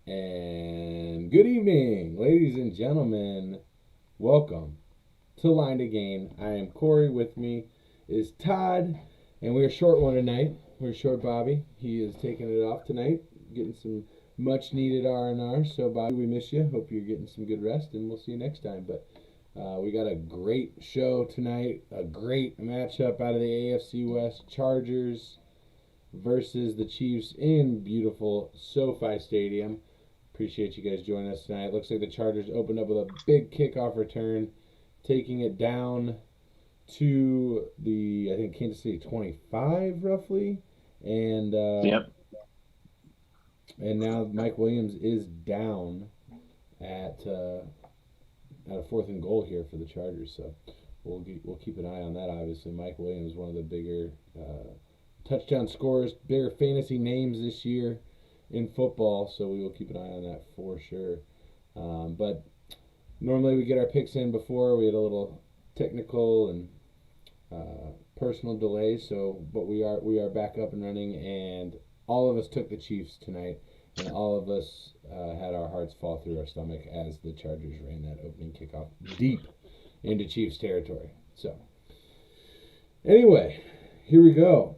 And good evening, ladies and gentlemen. Welcome to Line to Gain. I am Corey. With me is Todd, and we're short one tonight. We're short Bobby. He is taking it off tonight, getting some much needed R&R. So Bobby, we miss you. Hope you're getting some good rest, and we'll see you next time. But we got a great show tonight. A great matchup out of the AFC West. Chargers versus the Chiefs in beautiful SoFi Stadium. Appreciate you guys joining us tonight. Looks like the Chargers opened up with a big kickoff return, taking it down to the, I think, Kansas City 25 roughly. And Yep. and now Mike Williams is down at a fourth and goal here for the Chargers. So we'll keep an eye on that. Obviously, Mike Williams, one of the bigger touchdown scorers, bigger fantasy names this year in football, so we will keep an eye on that for sure. But normally we get our picks in before. We had a little technical and personal delays, but we are back up and running, and all of us took the Chiefs tonight, and all of us had our hearts fall through our stomach as the Chargers ran that opening kickoff deep into Chiefs territory. So anyway, here we go.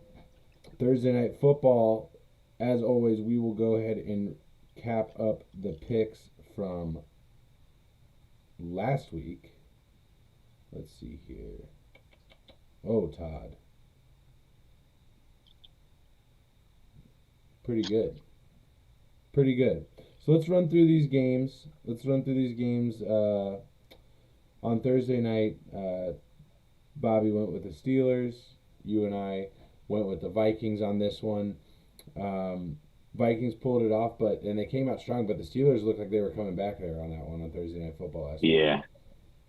Thursday night football. As always, we will go ahead and cap up the picks from last week. Let's see here. Oh, Todd. Pretty good. Pretty good. So let's run through these games. On Thursday night, Bobby went with the Steelers. You and I went with the Vikings on this one. Vikings pulled it off, and they came out strong. But the Steelers looked like they were coming back there on that one on Thursday Night Football last week. Yeah.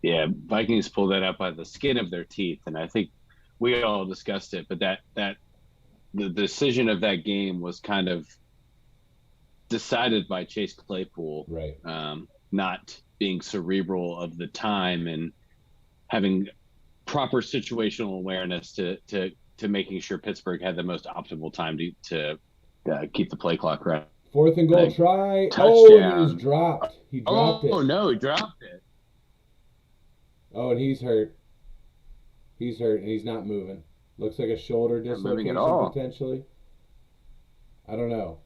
Yeah. Vikings pulled that out by the skin of their teeth, and I think we all discussed it. But that the decision of that game was kind of decided by Chase Claypool, Right. not being cerebral of the time and having proper situational awareness to making sure Pittsburgh had the most optimal time to keep the play clock running. Fourth and goal try. Touchdown. Oh, and he was dropped. He dropped it. Oh no, he dropped it. Oh, and he's hurt. He's hurt, and he's not moving. Looks like a shoulder dislocation potentially. I don't know.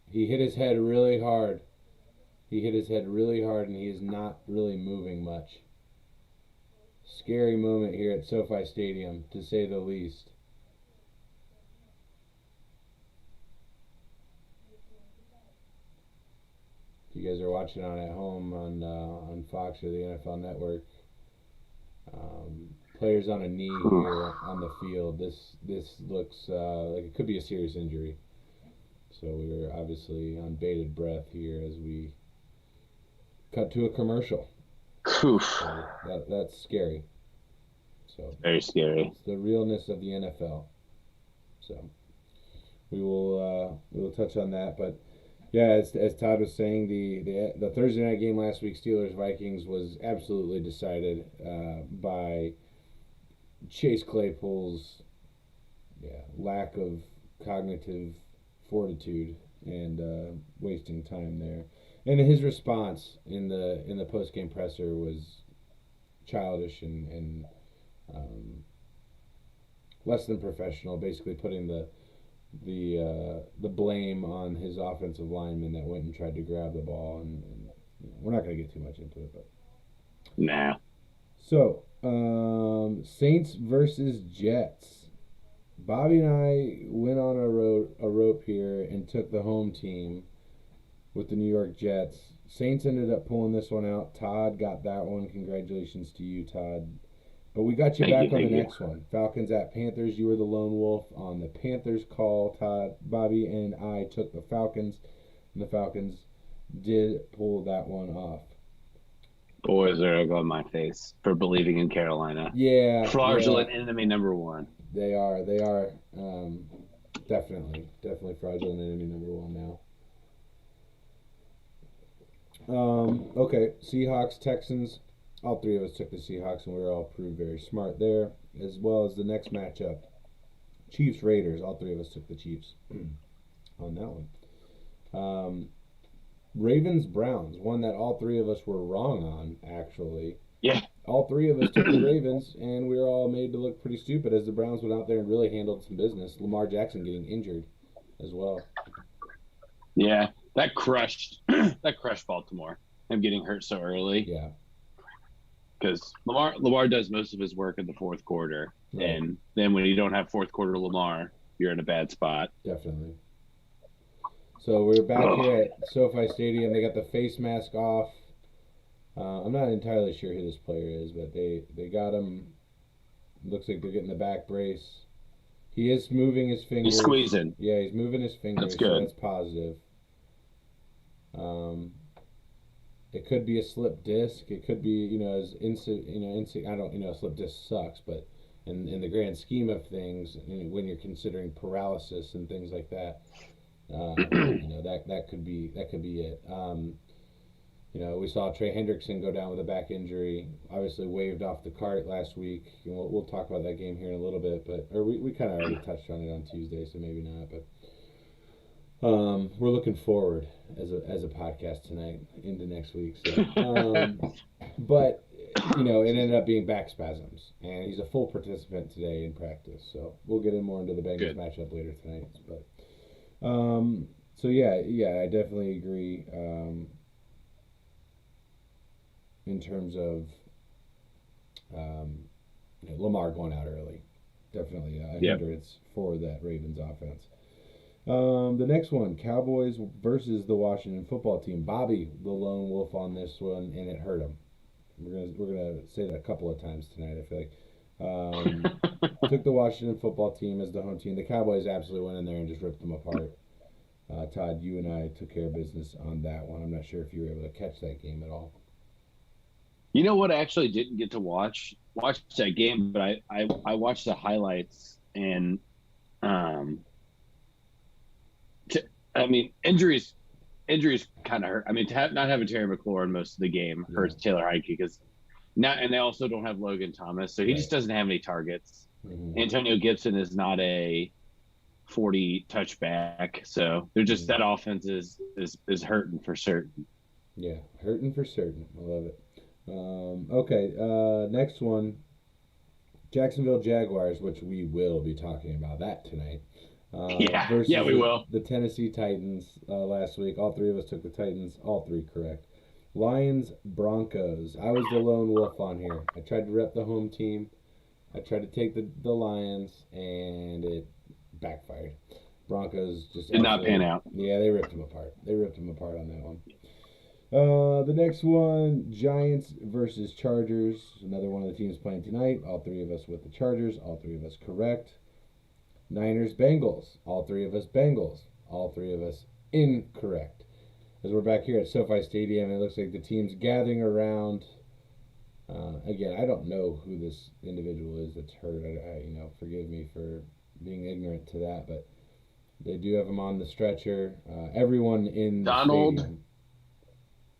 He hit his head really hard. And he is not really moving much. Scary moment here at SoFi Stadium, to say the least. If you guys are watching on at home on Fox or the NFL Network, players on a knee here on the field. This looks like it could be a serious injury. So we're obviously on bated breath here as we cut to a commercial. Oof. So that's scary. So very scary. It's the realness of the NFL. So we will touch on that, but yeah, as Todd was saying, the Thursday night game last week, Steelers Vikings, was absolutely decided by Chase Claypool's lack of cognitive fortitude and wasting time there. And his response in the post game presser was childish and less than professional. Basically, putting the blame on his offensive lineman that went and tried to grab the ball, and we're not going to get too much into it, but nah. So Saints versus Jets. Bobby and I went on a rope here and took the home team with the New York Jets. Saints ended up pulling this one out. Todd got that one. Congratulations to you, Todd. But we got you back on the next one. Falcons at Panthers. You were the lone wolf on the Panthers call, Todd. Bobby and I took the Falcons, and the Falcons did pull that one off. Boys are egg on my face for believing in Carolina. Yeah. Fraudulent enemy number one. They are. Definitely fraudulent enemy number one now. Okay, Seahawks, Texans. All three of us took the Seahawks, and we were all proved very smart there, as well as the next matchup, Chiefs, Raiders. All three of us took the Chiefs. on that one. Ravens Browns, one that all three of us were wrong on, actually. Yeah. All three of us took the Ravens, and we were all made to look pretty stupid as the Browns went out there and really handled some business. Lamar Jackson getting injured as well. Yeah, that crushed Baltimore. Him getting hurt so early. Yeah. Because Lamar does most of his work in the fourth quarter, Right. and then when you don't have fourth quarter Lamar, you're in a bad spot. Definitely. So we're back here at SoFi Stadium. They got the face mask off. I'm not entirely sure who this player is, but they got him. Looks like they're getting the back brace. He is moving his fingers. He's squeezing. Yeah, he's moving his fingers. That's good. So that's positive. It could be a slip disc. It could be, I don't, a slip disc sucks, but in the grand scheme of things, when you're considering paralysis and things like that, that could be it. We saw Trey Hendrickson go down with a back injury. Obviously waived off the cart last week. We'll talk about that game here in a little bit, we kind of already touched on it on Tuesday, so maybe not. But we're looking forward as a podcast tonight into next week. So, but it ended up being back spasms, and he's a full participant today in practice. So we'll get in more into the Bengals matchup later tonight. But so yeah, I definitely agree. In terms of Lamar going out early, definitely a hindrance for that Ravens offense. The next one, Cowboys versus the Washington football team. Bobby, the lone wolf on this one, and it hurt him. We're gonna say that a couple of times tonight, I feel like. Took the Washington football team as the home team. The Cowboys absolutely went in there and just ripped them apart. Todd, you and I took care of business on that one. I'm not sure if you were able to catch that game at all. You know what? I actually didn't get to watch that game, but I watched the highlights, and injuries kind of hurt. I mean, not having Terry McLaurin most of the game hurts Taylor Heinicke because now, and they also don't have Logan Thomas, so he just doesn't have any targets. Mm-hmm. Antonio Gibson is not a 40 touchback, so they're just that offense is hurting for certain. Yeah, hurting for certain. I love it. Okay, next one, Jacksonville Jaguars, which we will be talking about that tonight. Versus we will. The Tennessee Titans last week. All three of us took the Titans. All three correct. Lions Broncos. I was the lone wolf on here. I tried to rep the home team. I tried to take the Lions, and it backfired. Broncos just did not pan out. Yeah, they ripped them apart. They ripped them apart on that one. The next one, Giants versus Chargers. Another one of the teams playing tonight. All three of us with the Chargers. All three of us correct. Niners Bengals. All three of us Bengals. All three of us incorrect. As we're back here at SoFi Stadium, it looks like the team's gathering around. Again, I don't know who this individual is that's hurt. Forgive me for being ignorant to that, but they do have him on the stretcher. Everyone in the stadium.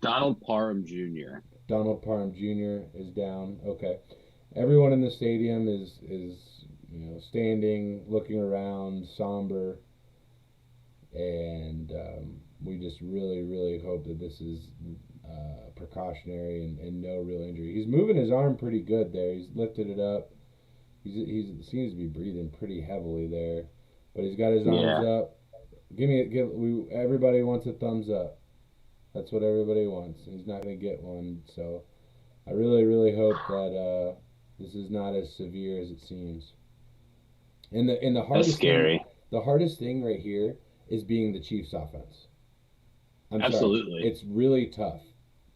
Donald Parham Jr. Donald Parham Jr. is down. Okay. Everyone in the stadium is standing, looking around, somber, and we just really, really hope that this is precautionary and no real injury. He's moving his arm pretty good there. He's lifted it up. He seems to be breathing pretty heavily there, but he's got his arms up. Everybody wants a thumbs up. That's what everybody wants. He's not going to get one, so I really, really hope that this is not as severe as it seems. And the hardest That's scary. The hardest thing right here is being the Chiefs' offense. Absolutely. Sorry. It's really tough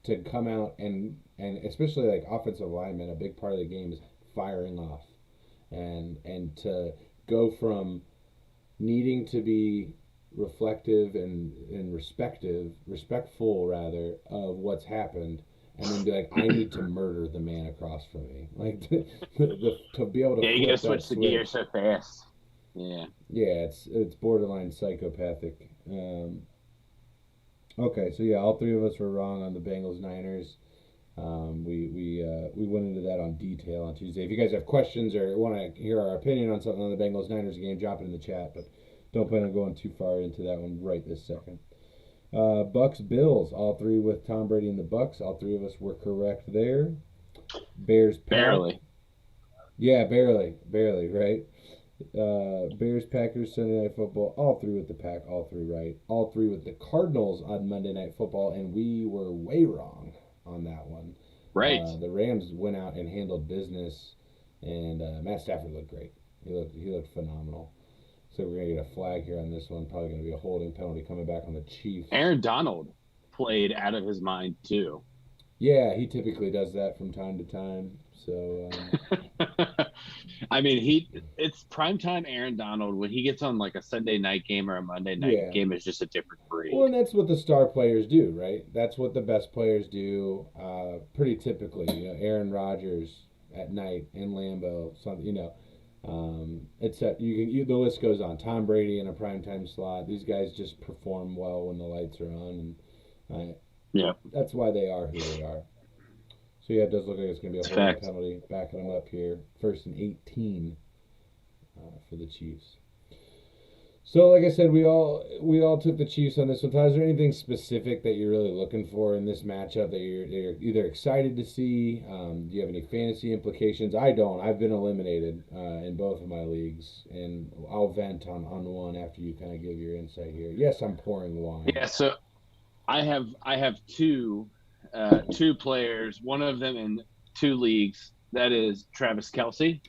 to come out and especially like offensive linemen, a big part of the game is firing off, and to go from needing to be reflective and respectful rather of what's happened, and then be like, I need to murder the man across from me, like to be able to. Yeah, you gotta switch the gear so fast. Yeah, it's borderline psychopathic. Okay, so yeah, all three of us were wrong on the Bengals Niners. We went into that on detail on Tuesday. If you guys have questions or want to hear our opinion on something on the Bengals Niners game, drop it in the chat. But don't plan on going too far into that one right this second. Bucks Bills, all three with Tom Brady and the Bucks. All three of us were correct there. Bears Pack. Barely. Yeah, barely, right? Bears Packers Sunday Night Football. All three with the Pack. All three right. All three with the Cardinals on Monday Night Football, and we were way wrong on that one. Right. The Rams went out and handled business, and Matt Stafford looked great. He looked phenomenal. So we're gonna get a flag here on this one. Probably gonna be a holding penalty coming back on the Chiefs. Aaron Donald played out of his mind too. Yeah, he typically does that from time to time. So I mean, it's primetime Aaron Donald. When he gets on like a Sunday night game or a Monday night game, is just a different breed. Well, and that's what the star players do, right? That's what the best players do. Pretty typically, Aaron Rodgers at night in Lambeau, something, the list goes on. Tom Brady in a primetime slot. These guys just perform well when the lights are on, and that's why they are who they are. So yeah, it does look like it's going to be a holding penalty. Backing them up here, 1st and 18 for the Chiefs. So like I said, we all took the Chiefs on this one. Todd, is there anything specific that you're really looking for in this matchup that you're either excited to see? Do you have any fantasy implications? I don't. I've been eliminated in both of my leagues, and I'll vent on one after you kind of give your insight here. Yes, I'm pouring wine. Yeah, so I have two players, one of them in 2 leagues. That is Travis Kelce.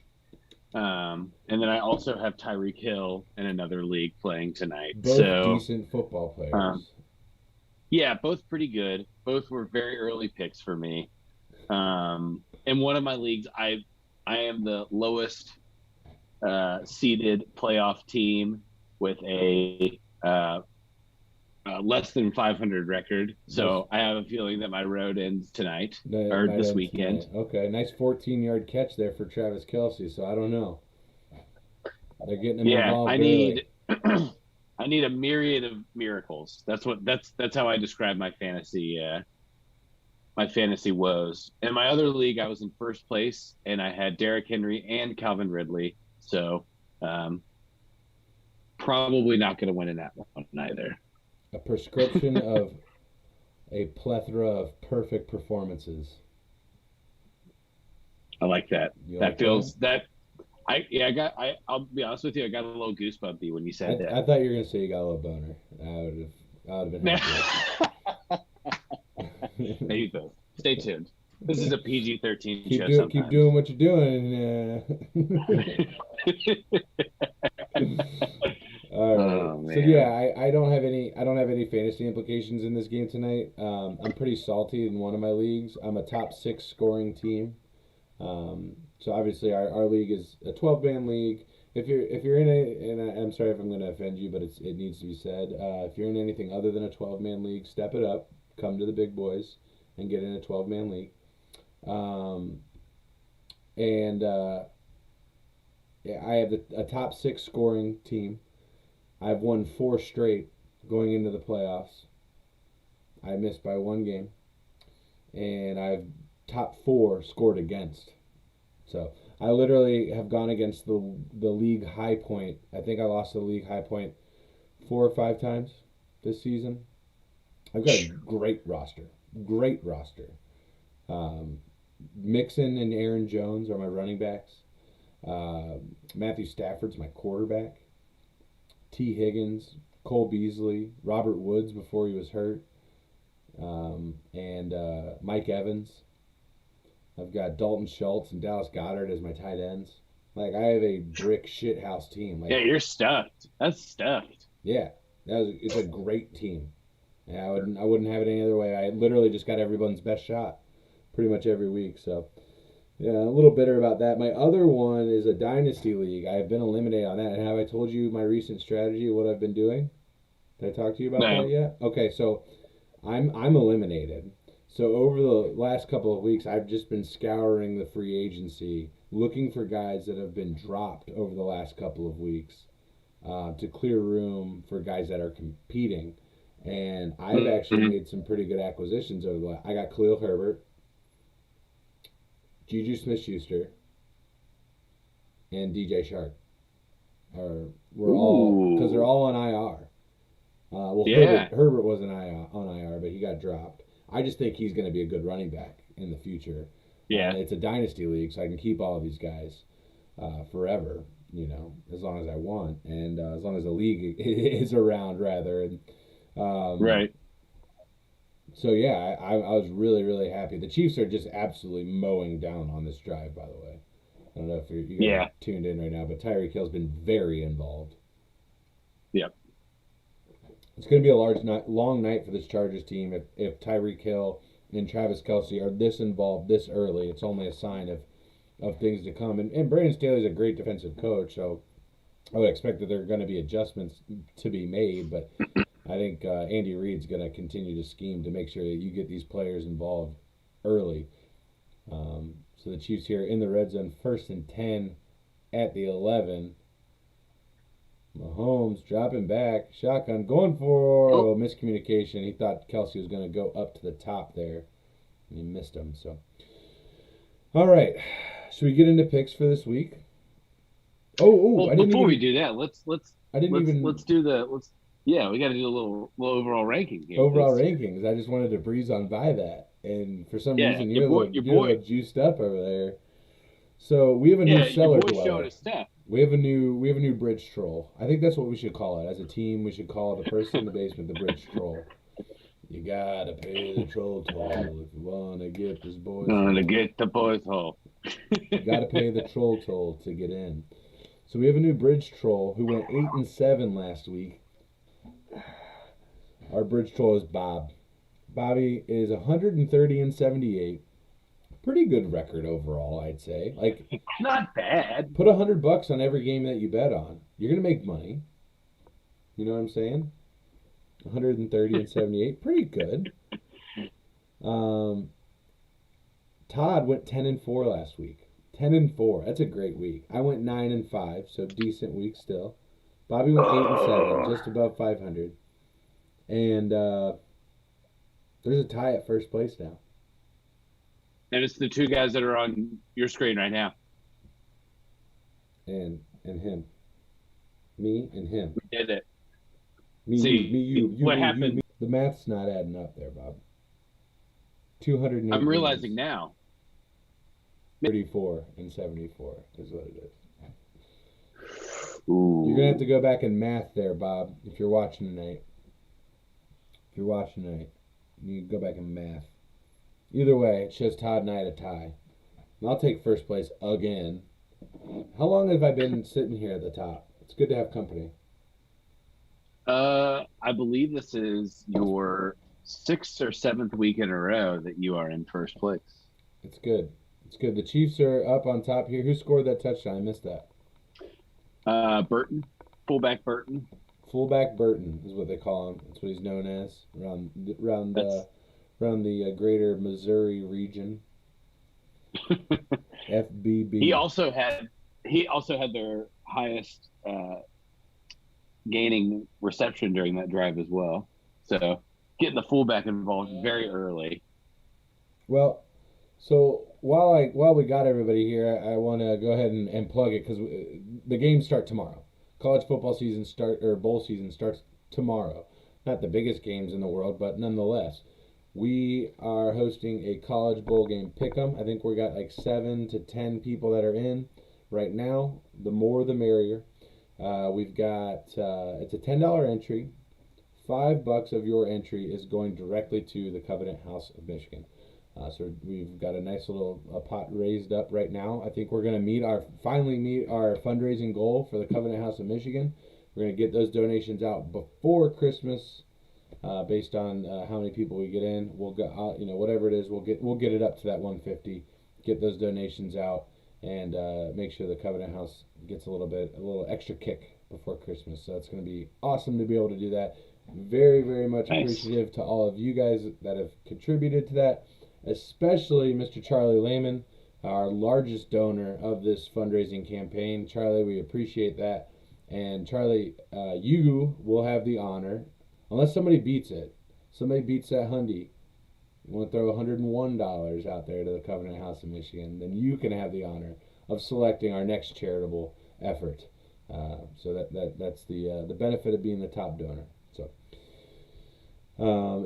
And then I also have Tyreek Hill in another league playing tonight. Both decent football players. Yeah, both pretty good. Both were very early picks for me. In one of my leagues, I am the lowest seeded playoff team with a less than 500 record. So I have a feeling that my road ends tonight or this weekend. Tonight. Okay, nice 14-yard catch there for Travis Kelce. So I don't know. They're getting him involved early. I need a myriad of miracles. That's how I describe my fantasy woes. In my other league, I was in first place, and I had Derrick Henry and Calvin Ridley. So probably not going to win in that one either. A prescription of a plethora of perfect performances. I like that. That feels that. I'll be honest with you. I got a little goosebumpy when you said that. I thought you were gonna say you got a little boner. I would have been happy. Maybe both. Stay tuned. This is a PG-13 show. Keep doing what you're doing. All right. So yeah, I don't have any fantasy implications in this game tonight. I'm pretty salty in one of my leagues. I'm a top 6 scoring team. So obviously our league is a 12-man league. If you're in and I'm sorry if I'm going to offend you, but it needs to be said. If you're in anything other than a 12-man league, step it up. Come to the big boys and get in a 12-man league. I have a top 6 scoring team. I've won 4 straight going into the playoffs. I missed by 1 game. And I've top 4 scored against. So I literally have gone against the league high point. I think I lost the league high point 4 or 5 times this season. I've got a great roster. Mixon and Aaron Jones are my running backs. Matthew Stafford's my quarterback. T. Higgins, Cole Beasley, Robert Woods before he was hurt, and Mike Evans. I've got Dalton Schultz and Dallas Goedert as my tight ends. Like, I have a brick shithouse team. Like, yeah, you're stuffed. That's stuffed. Yeah, it's a great team. Yeah, I wouldn't have it any other way. I literally just got everyone's best shot pretty much every week. So, yeah, a little bitter about that. My other one is a Dynasty League. I've been eliminated on that. And have I told you my recent strategy of what I've been doing? Did I talk to you about that yet? Okay, so I'm eliminated. So over the last couple of weeks, I've just been scouring the free agency, looking for guys that have been dropped over the last couple of weeks to clear room for guys that are competing. And I've actually made some pretty good acquisitions over the last. I got Khalil Herbert, Juju Smith-Schuster, and DJ Shark. Or were all because they're Ooh. all on IR. Well, Yeah. Herbert was on IR, but he got dropped. I just think he's going to be a good running back in the future. Yeah. It's a dynasty league, so I can keep all of these guys forever. As long as I want, and as long as the league is around, rather. And um, Right. so yeah, I was really really happy. The Chiefs are just absolutely mowing down on this drive. By the way, I don't know if you guys are Yeah. tuned in right now, but Tyreek Hill's been very involved. Yep. It's going to be a long night for this Chargers team if Tyreek Hill and Travis Kelsey are this involved this early. It's only a sign of things to come. And Brandon Staley's a great defensive coach, so I would expect that there are going to be adjustments to be made. But I think Andy Reid's going to continue to scheme to make sure that you get these players involved early. So the Chiefs here in the red zone, 1st and 10 at the 11. Mahomes dropping back, shotgun going for miscommunication. He thought Kelsey was going to go up to the top there, and he missed him. So, all right, should we get into picks for this week? Well, before we do that, I didn't even let's do the let's yeah, we got to do a little overall ranking here. overall rankings. I just wanted to breeze on by that, and for some Yeah, reason your boy, juiced up over there. So we have a new yeah, your cellar boy's showing dweller. his stuff. We have a new bridge troll. I think that's what we should call it. As a team, we should call the person in the basement the bridge troll. You gotta pay the troll toll if you wanna get this boy's Gonna hole. get the boys hole. You gotta pay the troll toll to get in. So we have a new bridge troll who went 8-7 last week. Our bridge troll is Bob. Bobby is 130-78. Pretty good record overall, I'd say. Like, Not bad. put $100 on every game that you bet on. You're gonna make money. You know what I'm saying? 130-78, pretty good. Um, Todd went 10-4 last week. 10-4. That's a great week. I went 9-5, so decent week still. Bobby went 8-7, just above 500. And there's a tie at first place now. And it's the two guys that are on your screen right now. And him, me and him. We did it. Me, See, you, what me, happened? me. The math's not adding up there, Bob. 208. I'm realizing now. 34-74 is what it is. Ooh. You're gonna have to go back and math there, Bob. If you're watching tonight, you go back and math. Either way, it shows Todd and I at a tie. And I'll take first place again. How long have I been sitting here at the top? It's good to have company. I believe this is your 6th or 7th week in a row that you are in first place. It's good. It's good. The Chiefs are up on top here. Who scored that touchdown? I missed that. Burton, fullback Burton. Fullback Burton is what they call him. That's what he's known as around the greater Missouri region. FBB. He also had their highest gaining reception during that drive as well. So getting the fullback involved very early. Well, so while we got everybody here, I want to go ahead and plug it because the games start tomorrow. College football season bowl season starts tomorrow. Not the biggest games in the world, but nonetheless, we are hosting a college bowl game pick'em. I think we got like 7 to 10 people that are in right now. The more, the merrier. We've got it's a $10 entry. $5 of your entry is going directly to the Covenant House of Michigan. So we've got a nice little pot raised up right now. I think we're going to finally meet our fundraising goal for the Covenant House of Michigan. We're going to get those donations out before Christmas, based on how many people we get in. We'll go, whatever it is, we'll get it up to that 150. Get those donations out and make sure the Covenant House gets a little extra kick before Christmas. So it's going to be awesome to be able to do that. Very, very much appreciative to all of you guys that have contributed to that. Especially Mr. Charlie Lehman, our largest donor of this fundraising campaign. Charlie, we appreciate that. And Charlie, you will have the honor, unless somebody beats it. Somebody beats that Hundy. You want to throw $101 out there to the Covenant House of Michigan, then you can have the honor of selecting our next charitable effort. So that's the benefit of being the top donor. So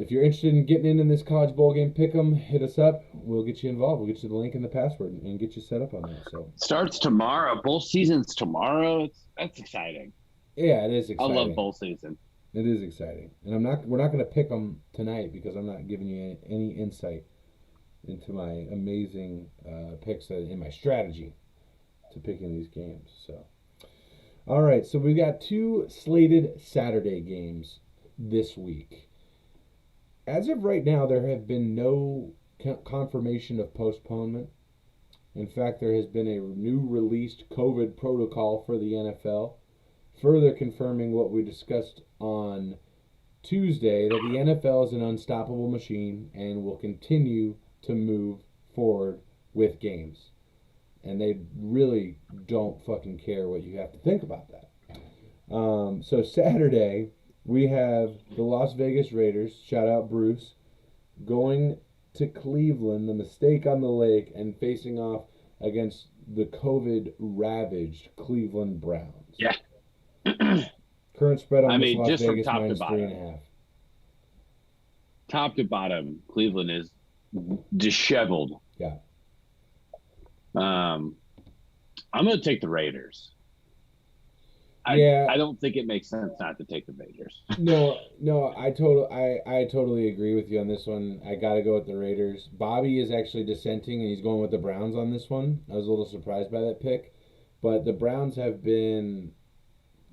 if you're interested in getting in this college bowl game pick'em, hit us up. We'll get you involved. We'll get you the link and the password and get you set up on that. So Starts tomorrow. Bowl season's tomorrow. That's exciting. yeah, it is I love exciting. bowl season. It is exciting, and we're not going to pick them tonight because I'm not giving you any insight into my amazing picks in my strategy to picking these games. So, all right, so we've got two slated Saturday games this week. As of right now, there have been no confirmation of postponement. In fact, there has been a new released COVID protocol for the NFL, further confirming what we discussed on Tuesday, that the NFL is an unstoppable machine and will continue to move forward with games. And they really don't fucking care what you have to think about that. So Saturday, we have the Las Vegas Raiders, shout out Bruce, going to Cleveland, the mistake on the lake, and facing off against the COVID-ravaged Cleveland Browns. Yeah. Current spread on I this mean, Las just from Vegas top to minus bottom. 3.5. Top to bottom, Cleveland is disheveled. Yeah. I'm going to take the Raiders. I don't think it makes sense not to take the Raiders. No, I totally agree with you on this one. I got to go with the Raiders. Bobby is actually dissenting, and he's going with the Browns on this one. I was a little surprised by that pick, but the Browns have been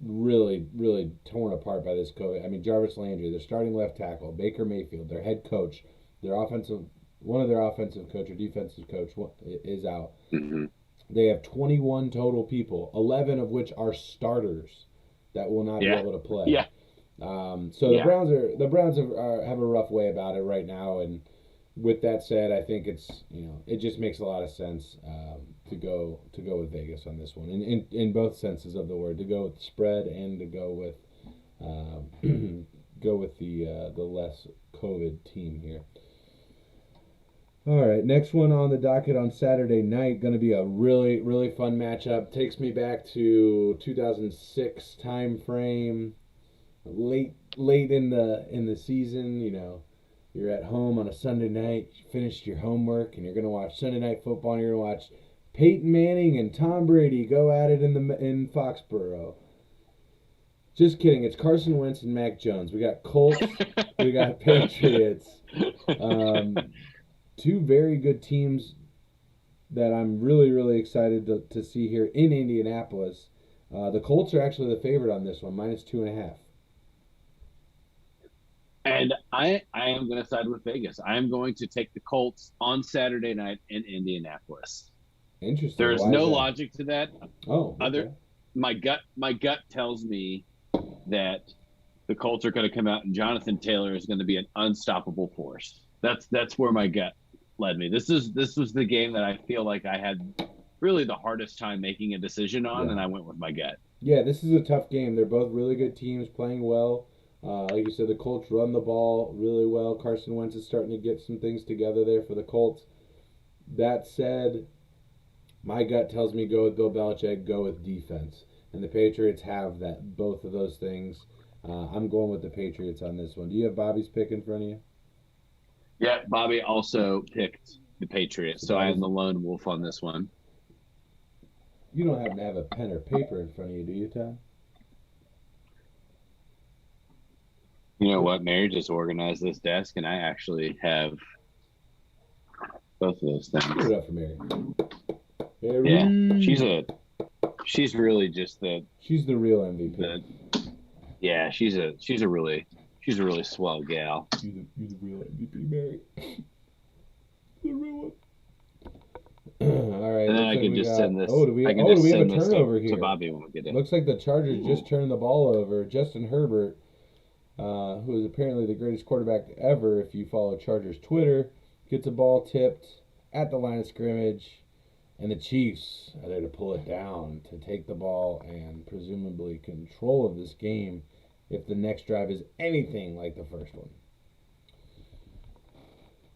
really, really torn apart by this COVID. I mean, Jarvis Landry, their starting left tackle, Baker Mayfield, their head coach, one of their offensive coach or defensive coach is out. Mm-hmm. They have 21 total people, 11 of which are starters that will not be able to play. Yeah. So the Browns have a rough way about it right now, and with that said, I think it just makes a lot of sense to go with Vegas on this one, in both senses of the word, to go with the spread and to go with the less COVID team here. All right, next one on the docket on Saturday night, going to be a really, really fun matchup. Takes me back to 2006 time frame, late in the season. You're at home on a Sunday night, you finished your homework, and you're going to watch Sunday Night Football, and you're going to watch Peyton Manning and Tom Brady go at it in Foxborough. Just kidding. It's Carson Wentz and Mac Jones. We got Colts. We got Patriots. Two very good teams that I'm really, really excited to see here in Indianapolis. The Colts are actually the favorite on this one, minus 2.5. And I am going to side with Vegas. I am going to take the Colts on Saturday night in Indianapolis. Interesting. There is no logic to that. Oh, okay. My gut tells me that the Colts are going to come out and Jonathan Taylor is going to be an unstoppable force. That's where my gut led me. This was the game that I feel like I had really the hardest time making a decision on, and I went with my gut. Yeah, this is a tough game. They're both really good teams playing well. Like you said, the Colts run the ball really well. Carson Wentz is starting to get some things together there for the Colts. That said, my gut tells me go with Bill Belichick, go with defense. And the Patriots have both of those things. I'm going with the Patriots on this one. Do you have Bobby's pick in front of you? Yeah, Bobby also picked the Patriots, so I am the lone wolf on this one. You don't happen to have a pen or paper in front of you, do you, Tom? You know what? Mary just organized this desk, and I actually have both of those things. Give it up for Mary. Mary. Yeah, she's really just she's the real MVP. She's a really swell gal. You're the real MVP, Mary. The real one. All right. And then I can just send this. Do we have a turnover here? To Bobby when we get in. Looks like the Chargers just turned the ball over. Justin Herbert, who is apparently the greatest quarterback ever, if you follow Chargers Twitter, gets a ball tipped at the line of scrimmage, and the Chiefs are there to pull it down, to take the ball and presumably control of this game if the next drive is anything like the first one.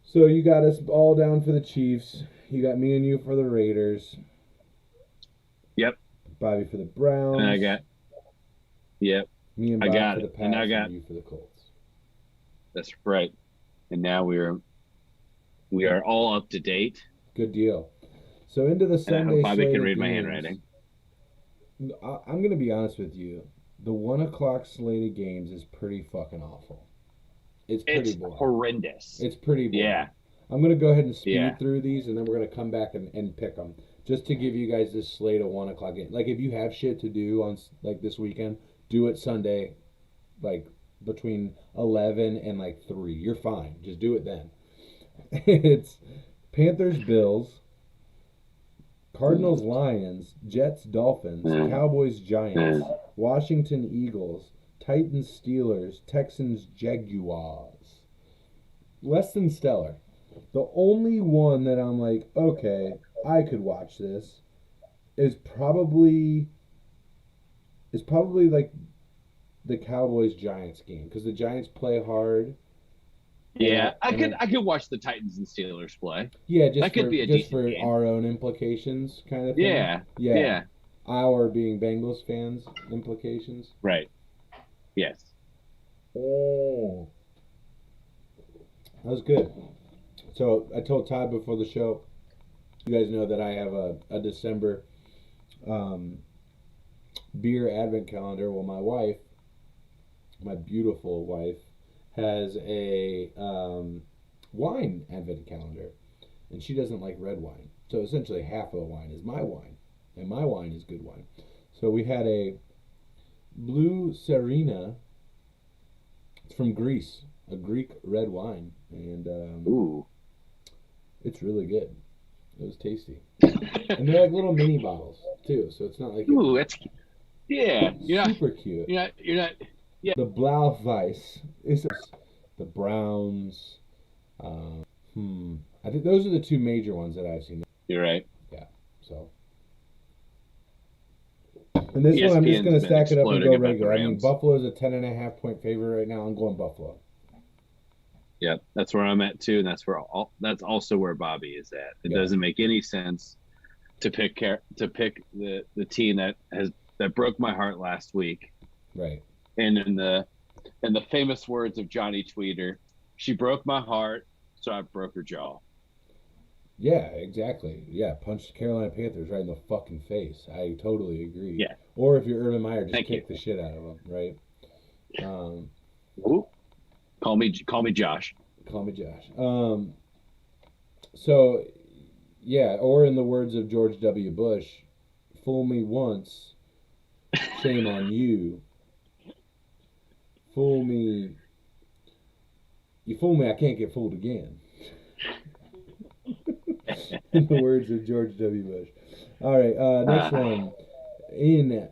So you got us all down for the Chiefs. You got me and you for the Raiders. Yep. Bobby for the Browns. And I got, yep, me and I Bob got for the it. Pats, And I got, you for the Colts. that's right. And now we are all up to date. Good deal. So into the And I Sunday hope Bobby slate can of read my games. handwriting. I'm going to be honest with you. The 1 o'clock slate of games is pretty fucking awful. It's pretty boring. Horrendous. It's pretty boring. Yeah. I'm going to go ahead and speed through these, and then we're going to come back and pick them. Just to give you guys this slate of 1 o'clock games. Like, if you have shit to do on, like, this weekend, do it Sunday, like, between 11 and, like, 3. You're fine. Just do it then. It's Panthers, Bills, Cardinals, Lions, Jets, Dolphins, Cowboys, Giants, Washington, Eagles, Titans, Steelers, Texans, Jaguars. Less than stellar. The only one that I'm like, okay, I could watch this is probably like the Cowboys Giants game, because the Giants play hard. Yeah, I could watch the Titans and Steelers play. Yeah, that could be a decent for game. our own implications, kind of thing. Yeah. Our being Bengals fans implications. Right. Yes. Oh, that was good. So I told Todd before the show, you guys know that I have a December beer advent calendar. Well, my wife, my beautiful wife, has a wine advent calendar, and she doesn't like red wine. So essentially half of the wine is my wine, and my wine is good wine. So we had a Blue Serena. It's from Greece, a Greek red wine, and ooh, it's really good. It was tasty, and they're like little mini bottles too. So it's not like ooh, that's super cute. You're not. Yeah. The Blauweiss is the Browns. I think those are the two major ones that I've seen. You're right. Yeah. So. And this one, I'm just going to stack it up and go regular. I mean, Buffalo's a 10.5-point favorite right now. I'm going Buffalo. Yeah, that's where I'm at too, and that's also where Bobby is at. It doesn't make any sense to pick the team that broke my heart last week. Right. And in the famous words of Johnny Tweeter, she broke my heart, so I broke her jaw. Yeah, exactly. Yeah, punched Carolina Panthers right in the fucking face. I totally agree. Yeah. Or if you're Urban Meyer, just kick the shit out of them, right? Ooh. Call me Josh. Call me Josh. So, yeah, or in the words of George W. Bush, fool me once, shame on you. You fool me, I can't get fooled again. In the words of George W. Bush. All right, next one. In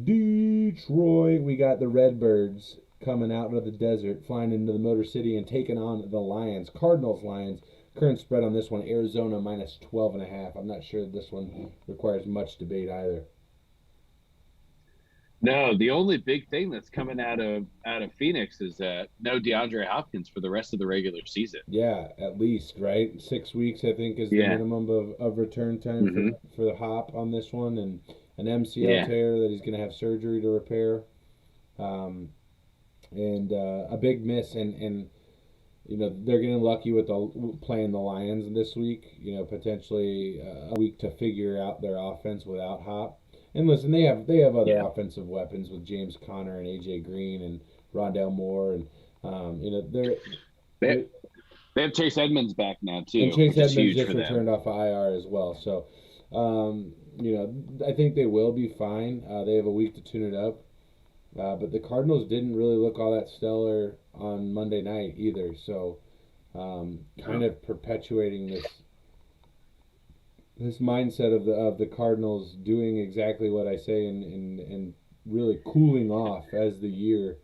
Detroit, we got the Redbirds coming out of the desert, flying into the Motor City and taking on the Lions. Cardinals, Lions. Current spread on this one, Arizona minus 12.5. I'm not sure this one requires much debate either. No, the only big thing that's coming out of Phoenix is no DeAndre Hopkins for the rest of the regular season. Yeah, at least, right? 6 weeks, I think, is the minimum of return time for the Hop on this one, and an MCL tear that he's going to have surgery to repair, and a big miss, and you know they're getting lucky with playing the Lions this week. You know, potentially a week to figure out their offense without Hop. And listen, they have other offensive weapons with James Conner and AJ Green and Rondale Moore, and you know they have Chase Edmonds back now too. And Chase Edmonds just returned off of IR as well. So you know, I think they will be fine. They have a week to tune it up, but the Cardinals didn't really look all that stellar on Monday night either. So kind of perpetuating this mindset of the Cardinals doing exactly what I say and really cooling off as the year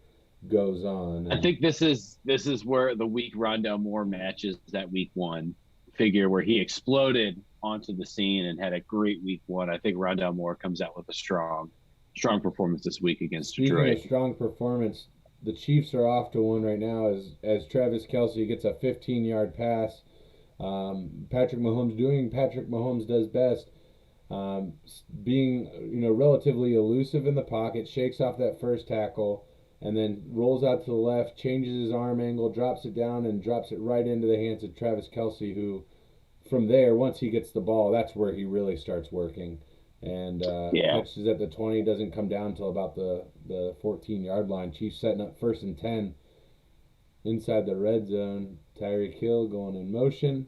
goes on. I think this is where the week Rondale Moore matches that week one figure where he exploded onto the scene and had a great week one. I think Rondale Moore comes out with a strong performance this week against Detroit. Speaking of strong performance, the Chiefs are off to one right now as Travis Kelce gets a 15-yard pass. Patrick Mahomes doing Patrick Mahomes does best, being relatively elusive in the pocket, shakes off that first tackle, and then rolls out to the left, changes his arm angle, drops it down, and drops it right into the hands of Travis Kelce, who from there, once he gets the ball, that's where he really starts working. And Yeah. catches at the 20, doesn't come down until about the 14-yard line. Chiefs setting up 1st and 10 inside the red zone. Tyreek Hill going in motion.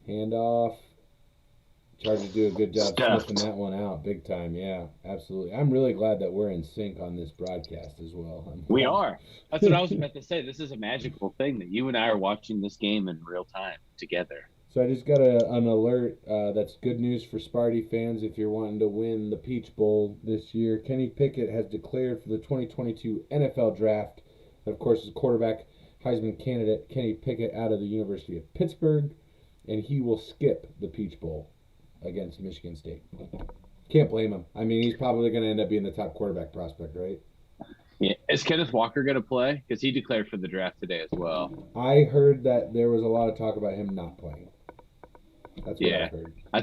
Handoff. Chargers do a good job sniffing that one out big time. Yeah, absolutely. I'm really glad that we're in sync on this broadcast as well. We are. That's what I was about to say. This is a magical thing that you and I are watching this game in real time together. So I just got an alert. That's good news for Sparty fans if you're wanting to win the Peach Bowl this year. Kenny Pickett has declared for the 2022 NFL Draft. And of course, his quarterback, Heisman candidate Kenny Pickett out of the University of Pittsburgh. And he will skip the Peach Bowl against Michigan State. Can't blame him. I mean, he's probably going to end up being the top quarterback prospect, right? Yeah. Is Kenneth Walker going to play? Because he declared for the draft today as well. I heard that there was a lot of talk about him not playing. That's what I heard. I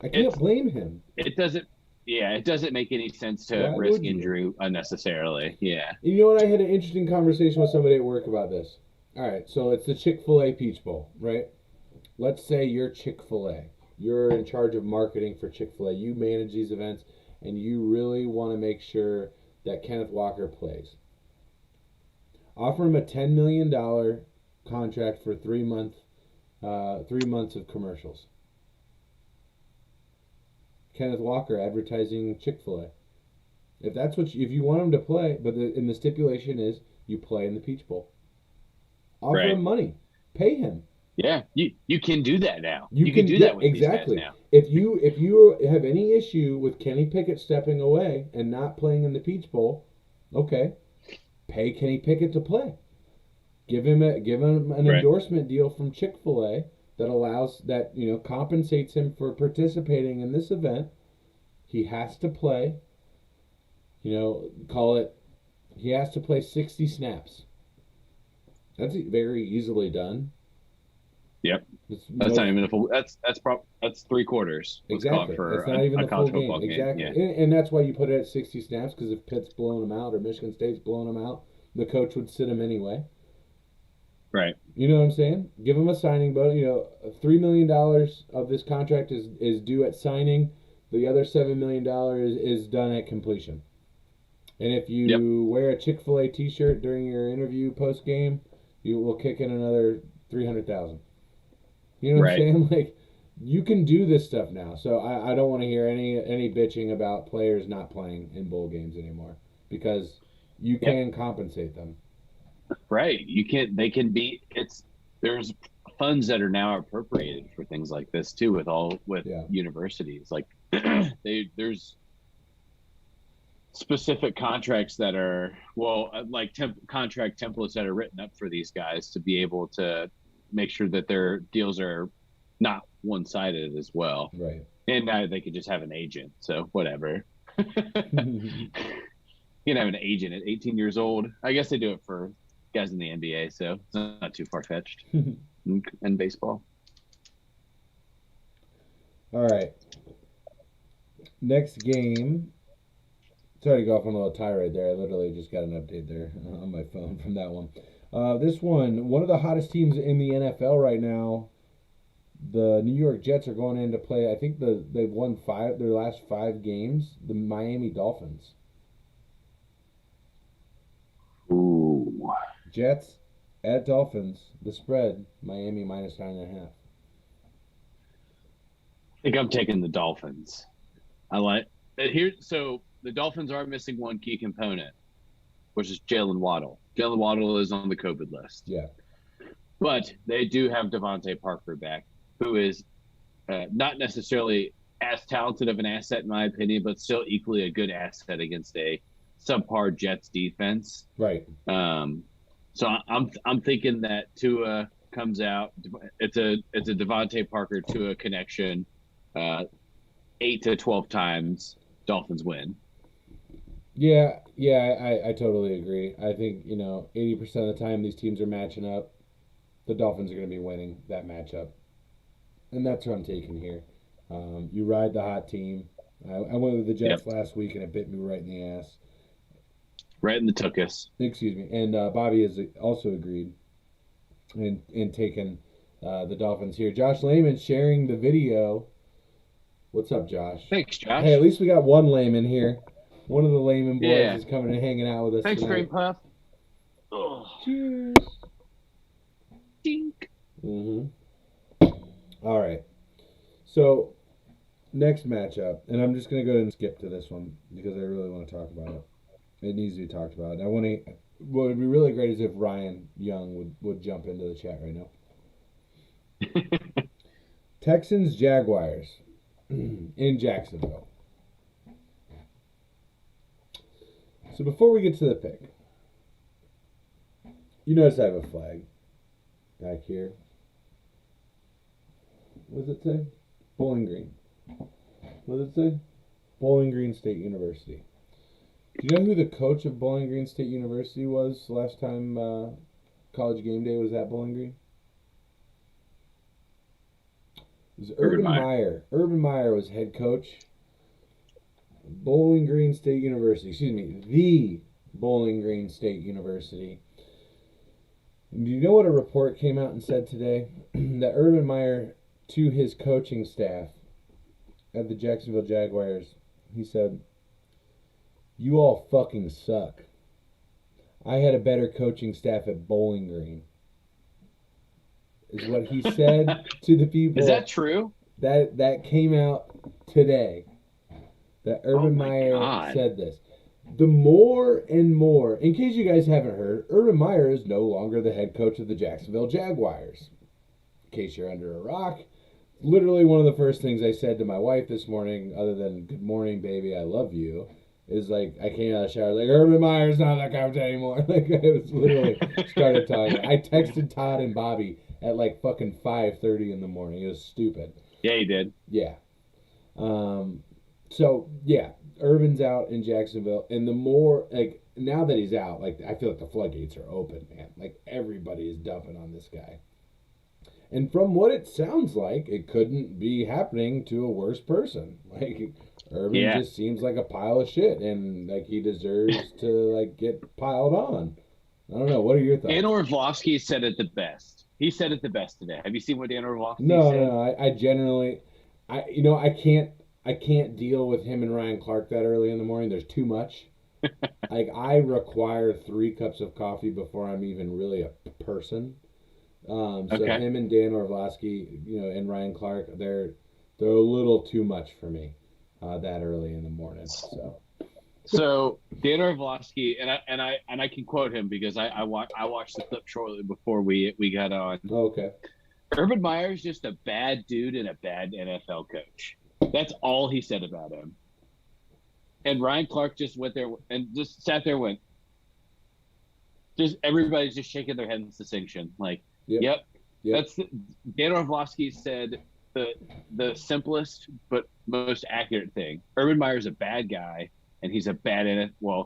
can't blame him. It doesn't make any sense to risk injury unnecessarily. Yeah. You know what? I had an interesting conversation with somebody at work about this. All right, so it's the Chick-fil-A Peach Bowl, right? Let's say you're Chick-fil-A. You're in charge of marketing for Chick-fil-A. You manage these events, and you really want to make sure that Kenneth Walker plays. Offer him a $10 million contract for 3 months of commercials. Kenneth Walker advertising Chick-fil-A. If you want him to play, but the stipulation is you play in the Peach Bowl. Offer him money. Pay him. Yeah, you can do that now. You can do that with exactly. these guys now. If you have any issue with Kenny Pickett stepping away and not playing in the Peach Bowl, okay, pay Kenny Pickett to play. Give him an endorsement deal from Chick-fil-A that compensates him for participating in this event. He has to play. He has to play 60 snaps. That's very easily done. Yep. That's not even a full. That's 3 quarters. Exactly. For it's not even a the full college football game. Exactly. Yeah. And that's why you put it at 60 snaps, because if Pitt's blowing them out or Michigan State's blowing them out, the coach would sit him anyway. Right. You know what I'm saying? Give him a signing bonus. $3 million of this contract is due at signing. The other $7 million is done at completion. And if you wear a Chick-fil-A T-shirt during your interview post game, you will kick in another $300,000. You know what I'm saying? Like, you can do this stuff now. So I don't want to hear any bitching about players not playing in bowl games anymore, because you can compensate them. Right. You can. They can be. There's funds that are now appropriated for things like this too. With universities, like there's specific contracts that are contract templates that are written up for these guys to be able to make sure that their deals are not one-sided as well. Right. And now they could just have an agent. So whatever. You can have an agent at 18 years old. I guess they do it for guys in the NBA, so it's not too far-fetched. And baseball. All right. Next game. Sorry to go off on a little tirade there. I literally just got an update there on my phone from that one. This one of the hottest teams in the NFL right now, the New York Jets are going in to play. I think they've won their last 5 games. The Miami Dolphins. Ooh. Jets at Dolphins. The spread, Miami minus 9.5. I think I'm taking the Dolphins. I like here. So the Dolphins are missing one key component, which is Jalen Waddle. Jalen Waddle is on the COVID list. Yeah. But they do have Devontae Parker back, who is not necessarily as talented of an asset in my opinion, but still equally a good asset against a subpar Jets defense. Right. So I'm thinking that Tua comes out. It's a Devontae Parker Tua connection. 8 to 12 times, Dolphins win. Yeah, I totally agree. I think 80% of the time these teams are matching up. The Dolphins are going to be winning that matchup. And that's what I'm taking here. You ride the hot team. I went with the Yep. Jets last week, and it bit me right in the ass. Right in the tuchus. Excuse me. And Bobby has also agreed in taking the Dolphins here. Josh Lehman sharing the video. What's up, Josh? Thanks, Hey, at Josh. least we got one Lehman here. One of the Lehman boys Yeah. is coming and hanging out with us Thanks, Green tonight. Puff. Oh, Cheers. dink. Mm-hmm. All right. So next matchup, and I'm just gonna go ahead and skip to this one because I really want to talk about it. It needs to be talked about. And I want to. What would be really great is if Ryan Young would jump into the chat right now. Texans Jaguars in Jacksonville. So before we get to the pick, you notice I have a flag back here. What does it say? Bowling Green. What does it say? Bowling Green State University. Do you know who the coach of Bowling Green State University was last time College Game Day was at Bowling Green? It was Urban Meyer. Urban Meyer was head coach. Bowling Green State University. Excuse me, the Bowling Green State University. Do you know what a report came out and said today? That Urban Meyer, to his coaching staff at the Jacksonville Jaguars, he said, "You all fucking suck. I had a better coaching staff at Bowling Green." Is what he said to the people. Is that true? That came out today. That Urban Meyer God. said this. The more and more, in case you guys haven't heard, Urban Meyer is no longer the head coach of the Jacksonville Jaguars. In case you're under a rock, literally one of the first things I said to my wife this morning, other than "Good morning, baby, I love you," is like, I came out of the shower like, Urban Meyer's not that coach anymore. Like, I was literally started talking. I texted Todd and Bobby at like fucking 5:30 in the morning. It was stupid. Yeah, he did. Yeah. So yeah, Urban's out in Jacksonville, and the more like now that he's out, like I feel like the floodgates are open, man. Like everybody is dumping on this guy. And from what it sounds like, it couldn't be happening to a worse person. Like Urban just seems like a pile of shit, and like he deserves to like get piled on. I don't know. What are your thoughts? Dan Orlovsky said it the best. He said it the best today. Have you seen what Dan Orlovsky No, said? no. I generally, I can't deal with him and Ryan Clark that early in the morning. There's too much. Like I require 3 cups of coffee before I'm even really a person. So him and Dan Orlovsky, and Ryan Clark, they're a little too much for me that early in the morning. So Dan Orlovsky, and I can quote him because I watched the clip shortly before we got on. Okay. Urban Meyer's just a bad dude and a bad NFL coach. That's all he said about him. And Ryan Clark just went there and just sat there, just everybody's just shaking their head in distinction. Like, yep. That's Dan Orlovsky said the simplest but most accurate thing. Urban Meyer's a bad guy, and he's a bad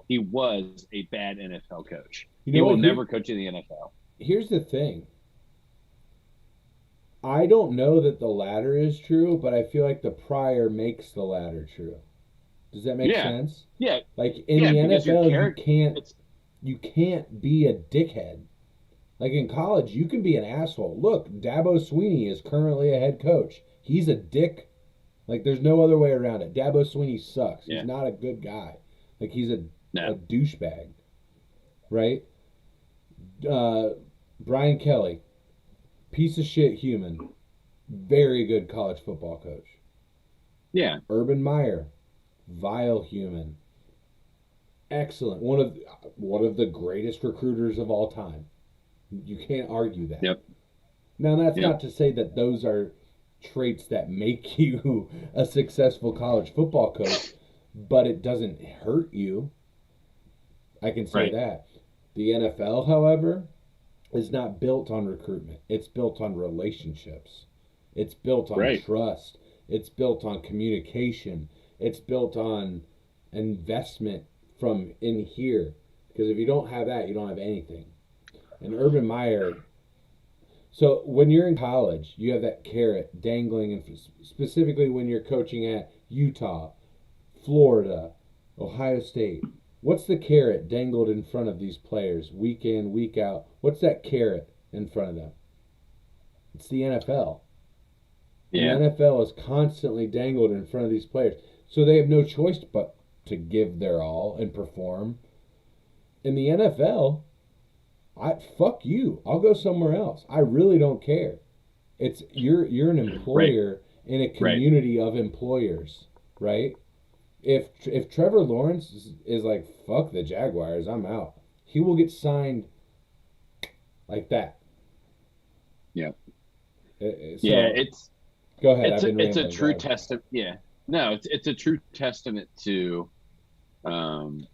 he was a bad NFL coach. He will never coach in the NFL. Here's the thing. I don't know that the latter is true, but I feel like the prior makes the latter true. Does that make sense? Yeah. Like in the NFL, you can't be a dickhead. Like in college, you can be an asshole. Look, Dabo Swinney is currently a head coach. He's a dick. Like there's no other way around it. Dabo Swinney sucks. He's not a good guy. Like he's a douchebag. Right? Brian Kelly, piece of shit human. Very good college football coach. Yeah. Urban Meyer, vile human. Excellent. One of the greatest recruiters of all time. You can't argue that. Yep. Now that's not to say that those are traits that make you a successful college football coach, but it doesn't hurt you. I can say that. The NFL, however, is not built on recruitment. It's built on relationships. It's built on trust. It's built on communication. It's built on investment from in here. Because if you don't have that, you don't have anything. And Urban Meyer, So when you're in college, you have that carrot dangling, and specifically when you're coaching at Utah, Florida, Ohio State. What's the carrot dangled in front of these players week in, week out? What's that carrot in front of them? It's the NFL. The Yeah, NFL is constantly dangled in front of these players. So they have no choice but to give their all and perform. In the NFL, I fuck you. I'll go somewhere else. I really don't care. It's you're an right, employer in a right. community of employers, right? If Trevor Lawrence is like fuck the Jaguars, I'm out. He will get signed like that. Yeah, yeah. So go ahead. I've been It's a rambling. Go true ahead. testament. Yeah, no, it's a true testament to um,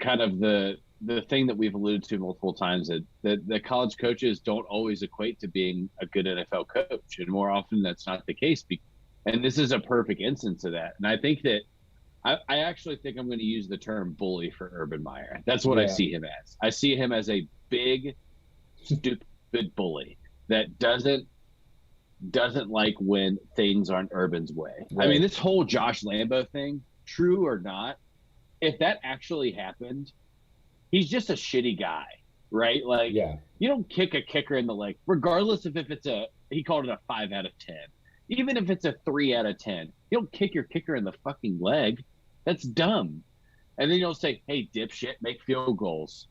kind of the thing that we've alluded to multiple times, that college coaches don't always equate to being a good NFL coach, and more often that's not the case. And this is a perfect instance of that. And I think that I actually think I'm going to use the term bully for Urban Meyer. That's what I Yeah. see him as. I see him as a big, stupid bully that doesn't like when things aren't Urban's way. I mean, Right. this whole Josh Lambo thing, true or not, if that actually happened, he's just a shitty guy, right? Like, Yeah. you don't kick a kicker in the leg, regardless of if it's he called it a 5 out of 10. Even if it's a 3 out of 10, you don't kick your kicker in the fucking leg. That's dumb. And then you'll say, hey, dipshit, make field goals.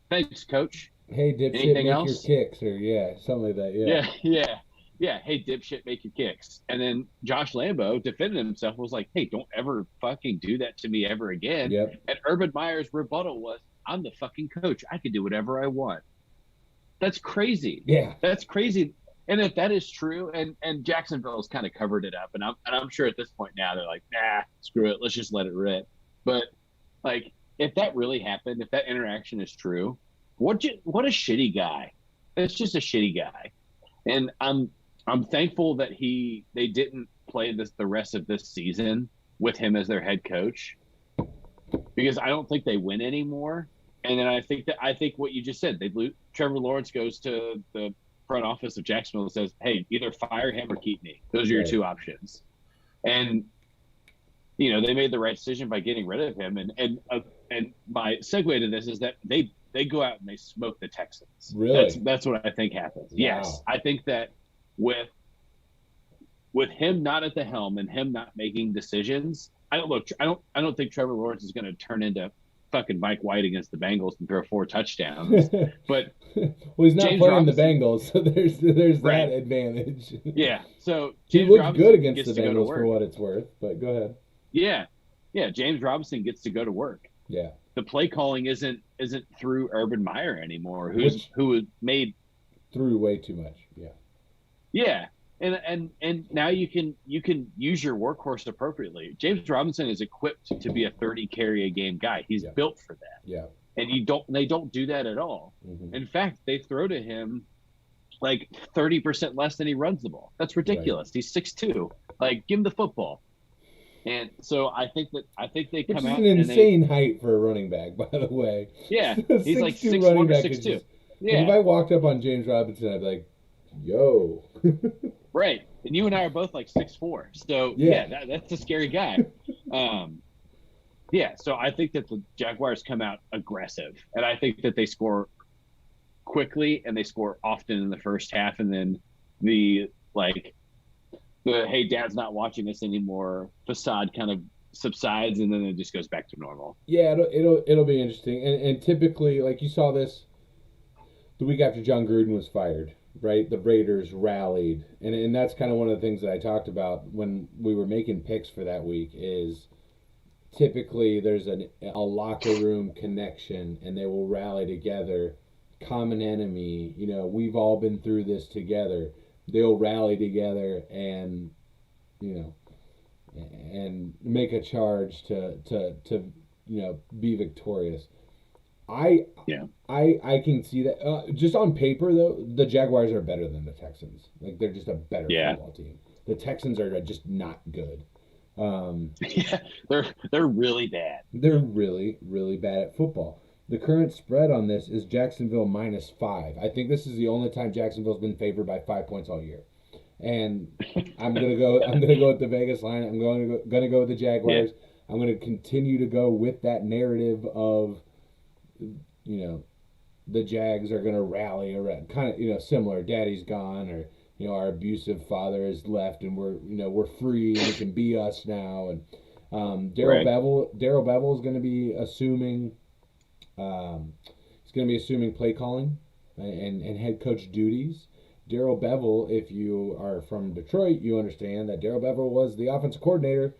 Thanks, coach. Hey, dipshit, Anything make your else? kicks, or yeah, something like that. Yeah. Yeah, yeah, yeah. Hey, dipshit, make your kicks. And then Josh Lambo defended himself, was like, hey, don't ever fucking do that to me ever again. Yep. And Urban Meyer's rebuttal was, I'm the fucking coach. I can do whatever I want. That's crazy. Yeah. That's crazy. And if that is true, and Jacksonville's kind of covered it up, and I'm sure at this point now they're like, nah, screw it, let's just let it rip. But like, if that really happened, if that interaction is true, what a shitty guy. It's just a shitty guy. And I'm thankful that they didn't play the rest of this season with him as their head coach, because I don't think they win anymore. And then I think what you just said, they lose. Trevor Lawrence goes to the front office of Jacksonville and says, hey, either fire him or keep me. Those are your Right. two options. And they made the right decision by getting rid of him. And my segue to this is that they go out and they smoke the Texans. Really? That's what I think happens. Wow. Yes, I think that with him not at the helm and him not making decisions, I don't think Trevor Lawrence is going to turn into fucking Mike White against the Bengals and throw 4 touchdowns. But well, he's not James playing Robinson, the Bengals, so there's right. that advantage. Yeah. So He James looked Robinson good against gets the to go to Bengals work. for what it's worth, but go ahead. Yeah. Yeah. James Robinson gets to go to work. Yeah. The play calling isn't through Urban Meyer anymore, who made through way too much. Yeah. Yeah. And now you can use your workhorse appropriately. James Robinson is equipped to be a 30 carry a game guy. He's built for that. Yeah. And they don't do that at all. Mm-hmm. In fact, they throw to him like 30% less than he runs the ball. That's ridiculous. Right. He's 6'2". Like, give him the football. And so I think they come out. Which is an insane height for a running back, by the way. Yeah. He's like 6'1" or 6'2". Yeah. If I walked up on James Robinson, I'd be like, yo. Right. And you and I are both like 6'4". So yeah, that's a scary guy. Yeah, so I think that the Jaguars come out aggressive, and I think that they score quickly and they score often in the first half, and then the hey, dad's not watching us anymore facade kind of subsides, and then it just goes back to normal. Yeah, it'll be interesting, and typically, like, you saw this the week after John Gruden was fired, right? The Raiders rallied, and that's kind of one of the things that I talked about when we were making picks for that week is typically there's a locker room connection, and they will rally together. Common enemy, we've all been through this together. They'll rally together and and make a charge to be victorious. I can see that. Just on paper, though, the Jaguars are better than the Texans. Like, they're just a better football team. The Texans are just not good. Yeah, they're really bad. They're really, really bad at football. The current spread on this is Jacksonville -5. I think this is the only time Jacksonville's been favored by 5 points all year. And I'm gonna go. I'm gonna go with the Vegas line. I'm gonna go with the Yeah. Jaguars. I'm gonna continue to go with that narrative of, the Jags are gonna rally around, kind of, similar. Daddy's gone, or our abusive father has left, and we're free and it can be us now. And Right. Daryl Bevel is gonna be assuming. He's going to be assuming play calling and head coach duties. Daryl Bevel, if you are from Detroit, you understand that Daryl Bevel was the offensive coordinator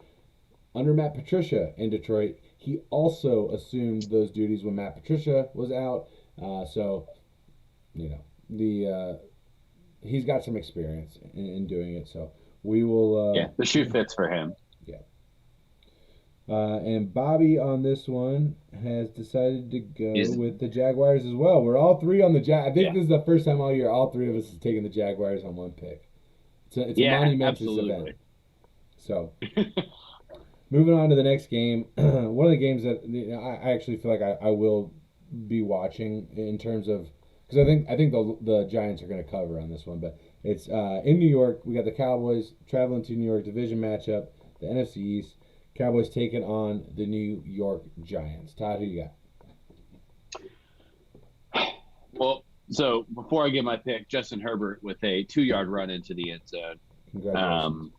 under Matt Patricia in Detroit. He also assumed those duties when Matt Patricia was out. So, the he's got some experience in doing it. So we will. Yeah. The shoe fits for him. Yeah. And Bobby on this one has decided to go He's with the Jaguars as well. We're all three on the Jag. I think yeah. this is the first time all year all three of us has taken the Jaguars on one pick. It's a Yeah, monumentous event. absolutely. So moving on to the next game, one of the games that I actually feel like I will be watching in terms of, because I think the Giants are going to cover on this one, but it's in New York. We got the Cowboys traveling to New York, division matchup, the NFC East. Cowboys taking on the New York Giants. Todd, who you got? Well, so before I give my pick, Justin Herbert with a 2-yard run into the end zone. Congratulations.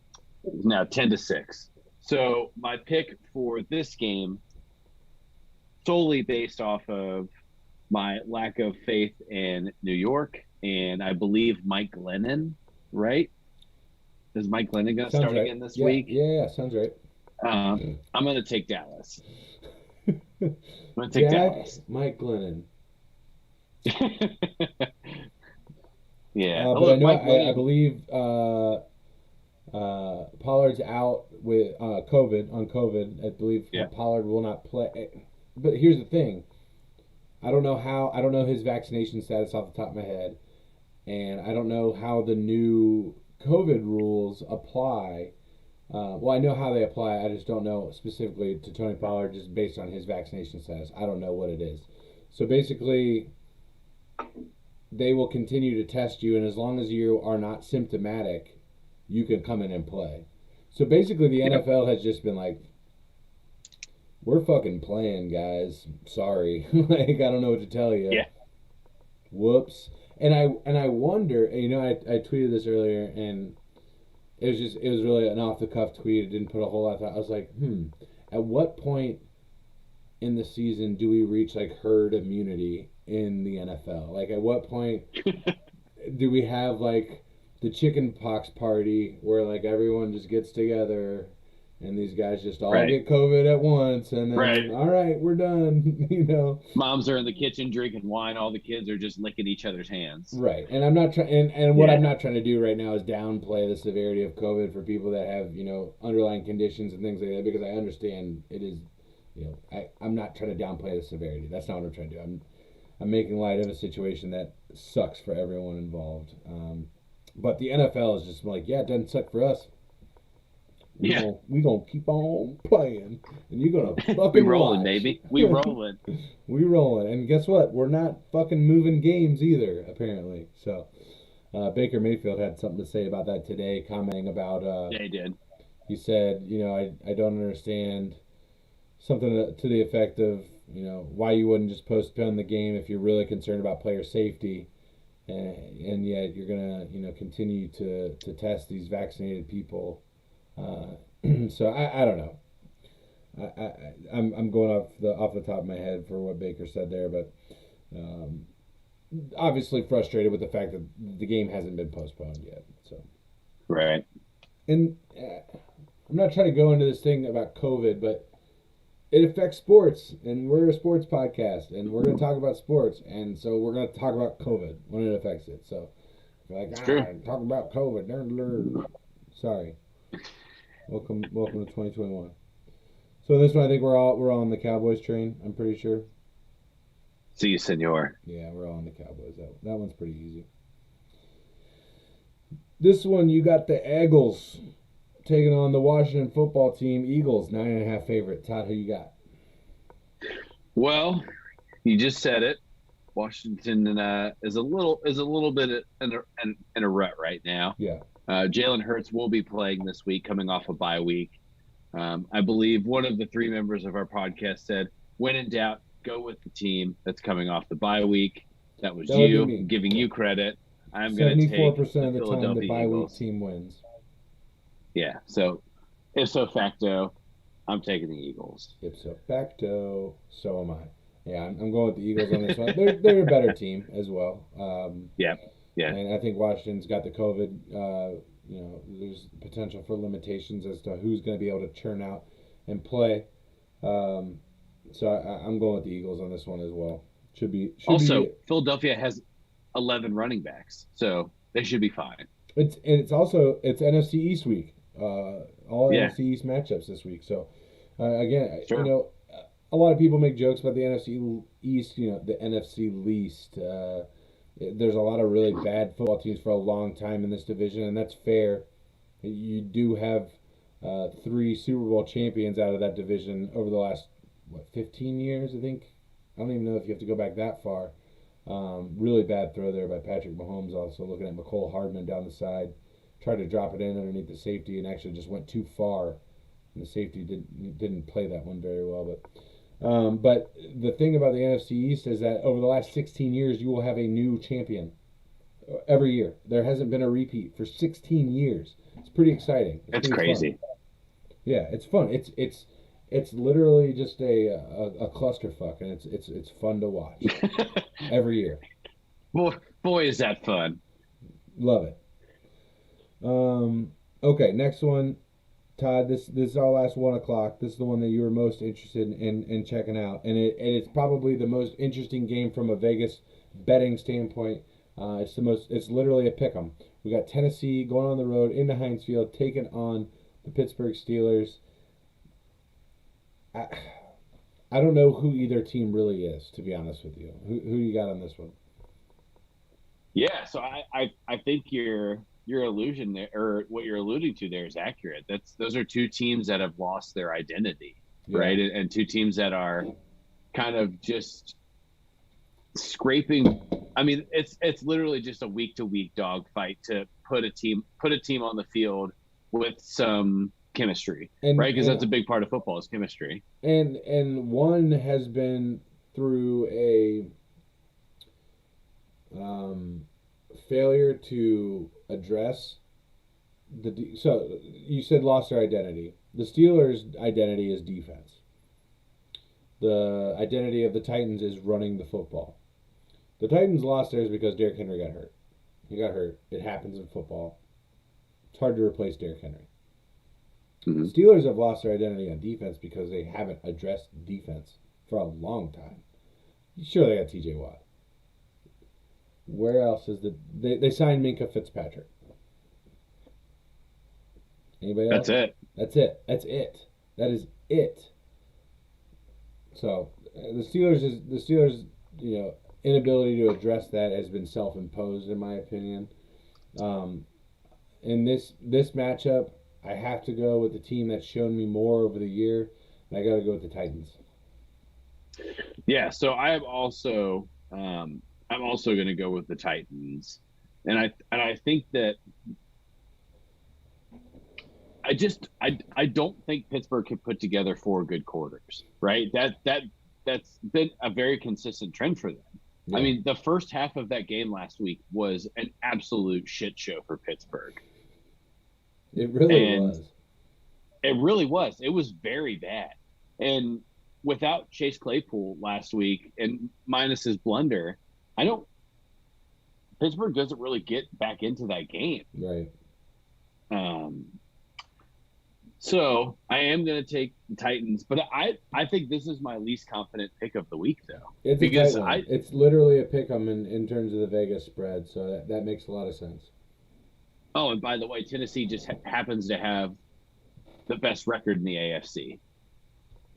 Now 10-6. So my pick for this game, solely based off of my lack of faith in New York, and I believe Mike Glennon, right? Is Mike Glennon going to Sounds start right. again this Yeah, week? yeah, sounds right. I'm going to take Dallas. I'm going to take Jack Dallas. Mike Glennon. Yeah. But I know Mike I Glennon. believe Pollard's out with COVID on COVID. I believe Yeah. Pollard will not play. But here's the thing. I don't know his vaccination status off the top of my head, and I don't know how the new COVID rules apply. Well, I know how they apply. I just don't know specifically to Tony Pollard, just based on his vaccination status. I don't know what it is. So basically, they will continue to test you, and as long as you are not symptomatic, you can come in and play. So basically, the Yep. NFL has just been like, we're fucking playing, guys. Sorry. Like, I don't know what to tell you. Yeah. Whoops. And I wonder, I tweeted this earlier, and it was really an off the cuff tweet. It didn't put a whole lot of thought. I was like, at what point in the season do we reach like herd immunity in the NFL? Like, at what point do we have like the chicken pox party where like everyone just gets together and these guys just all Right. get COVID at once, and then Right. all right, we're done. Moms are in the kitchen drinking wine. All the kids are just licking each other's hands. Right. And I'm not trying, and what Yeah. I'm not trying to do right now is downplay the severity of COVID for people that have, underlying conditions and things like that, because I understand it is, I'm not trying to downplay the severity. That's not what I'm trying to do. I'm making light of a situation that sucks for everyone involved. But the NFL is just like, yeah, it doesn't suck for us. Yeah. We gonna keep on playing, and you're gonna We fucking rolling, watch. baby. We rolling. We rolling, and guess what? We're not fucking moving games either, apparently. So, Baker Mayfield had something to say about that today, commenting about. They did. He said, I don't understand, something to the effect of, why you wouldn't just postpone the game if you're really concerned about player safety, and yet you're gonna, continue to test these vaccinated people. So I don't know. I'm going off the top of my head for what Baker said there, but obviously frustrated with the fact that the game hasn't been postponed yet. So, Right. and I'm not trying to go into this thing about COVID, but it affects sports, and we're a sports podcast, and we're going to talk about sports, and so we're going to talk about COVID when it affects it. So, if you're like, true. talk about COVID. Sorry. Welcome to 2021. So this one, I think we're all on the Cowboys train. I'm pretty sure. See you, senor. Yeah, we're all on the Cowboys. That one's pretty easy. This one, you got the Eagles taking on the Washington football team. Eagles 9.5 favorite. Todd, who you got? Well, You just said it. Washington is a little bit in a rut right now. Yeah. Jalen Hurts will be playing this week, coming off a bye week. I believe one of the three members of our podcast said, "When in doubt, go with the team that's coming off the bye week." That was That would be you. me. I'm giving Yeah. you credit. I'm going to take 74% the of the time, the Philadelphia bye week Eagles. team wins. Yeah. So, ipso facto, I'm taking the Eagles. Ipso facto, so am I. Yeah, I'm going with the Eagles on this one. They're a better team as well. Yeah. Yeah. And I think Washington's got the COVID. There's potential for limitations as to who's going to be able to churn out and play. So I'm going with the Eagles on this one as well. Also, Philadelphia has 11 running backs, so they should be fine. It's NFC East week. All NFC East matchups this week. So again, Sure. A lot of people make jokes about the NFC East. The NFC least. There's a lot of really bad football teams for a long time in this division, and that's fair. You do have three Super Bowl champions out of that division over the last 15 years, I think. I don't even know if you have to go back that far. Really bad throw there by Patrick Mahomes. Also looking at McCole Hardman down the side, tried to drop it in underneath the safety and actually just went too far. And the safety didn't play that one very well, but the thing about the NFC East is that over the last 16 years, you will have a new champion every year. There hasn't been a repeat for 16 years. It's pretty exciting. That's pretty crazy. Fun. Yeah, it's fun. It's literally just a clusterfuck, and it's fun to watch every year. Boy, is that fun. Love it. Okay, next one. Todd, this is our last 1 o'clock. This is the one that you were most interested in checking out, and it's probably the most interesting game from a Vegas betting standpoint. It's literally a pick 'em. We got Tennessee going on the road into Heinz Field, taking on the Pittsburgh Steelers. I don't know who either team really is, to be honest with you. Who you got on this one? Yeah, so I think your illusion there, or what you're alluding to there, is accurate. Those are two teams that have lost their identity, right? And two teams that are kind of just scraping. I mean, it's literally just a week to week dogfight to put a team on the field with some chemistry, right? Because that's a big part of football is chemistry. And one has been through a failure to address so you said lost their identity. The Steelers' identity is defense. The identity of the Titans is running the football. The Titans lost theirs because Derrick Henry got hurt. He got hurt. It happens in football. It's hard to replace Derrick Henry. Mm-hmm. The Steelers have lost their identity on defense because they haven't addressed defense for a long time. Sure, they got TJ Watt. Where else is they signed Minkah Fitzpatrick? Anybody else? That's it. That is it. So the Steelers, inability to address that has been self-imposed, in my opinion. In this matchup, I have to go with the team that's shown me more over the year, and I got to go with the Titans. Yeah, so I'm also going to go with the Titans, and I think that I don't think Pittsburgh could put together 4 good quarters, right? That's been a very consistent trend for them. Yeah. I mean, the first half of that game last week was an absolute shit show for Pittsburgh. It really was. It really was. It was very bad. And without Chase Claypool last week and minus his blunder, Pittsburgh doesn't really get back into that game. Right. So I am going to take the Titans, but I think this is my least confident pick of the week, though. It's literally a pick 'em in terms of the Vegas spread, so that makes a lot of sense. Oh, and by the way, Tennessee just happens to have the best record in the AFC.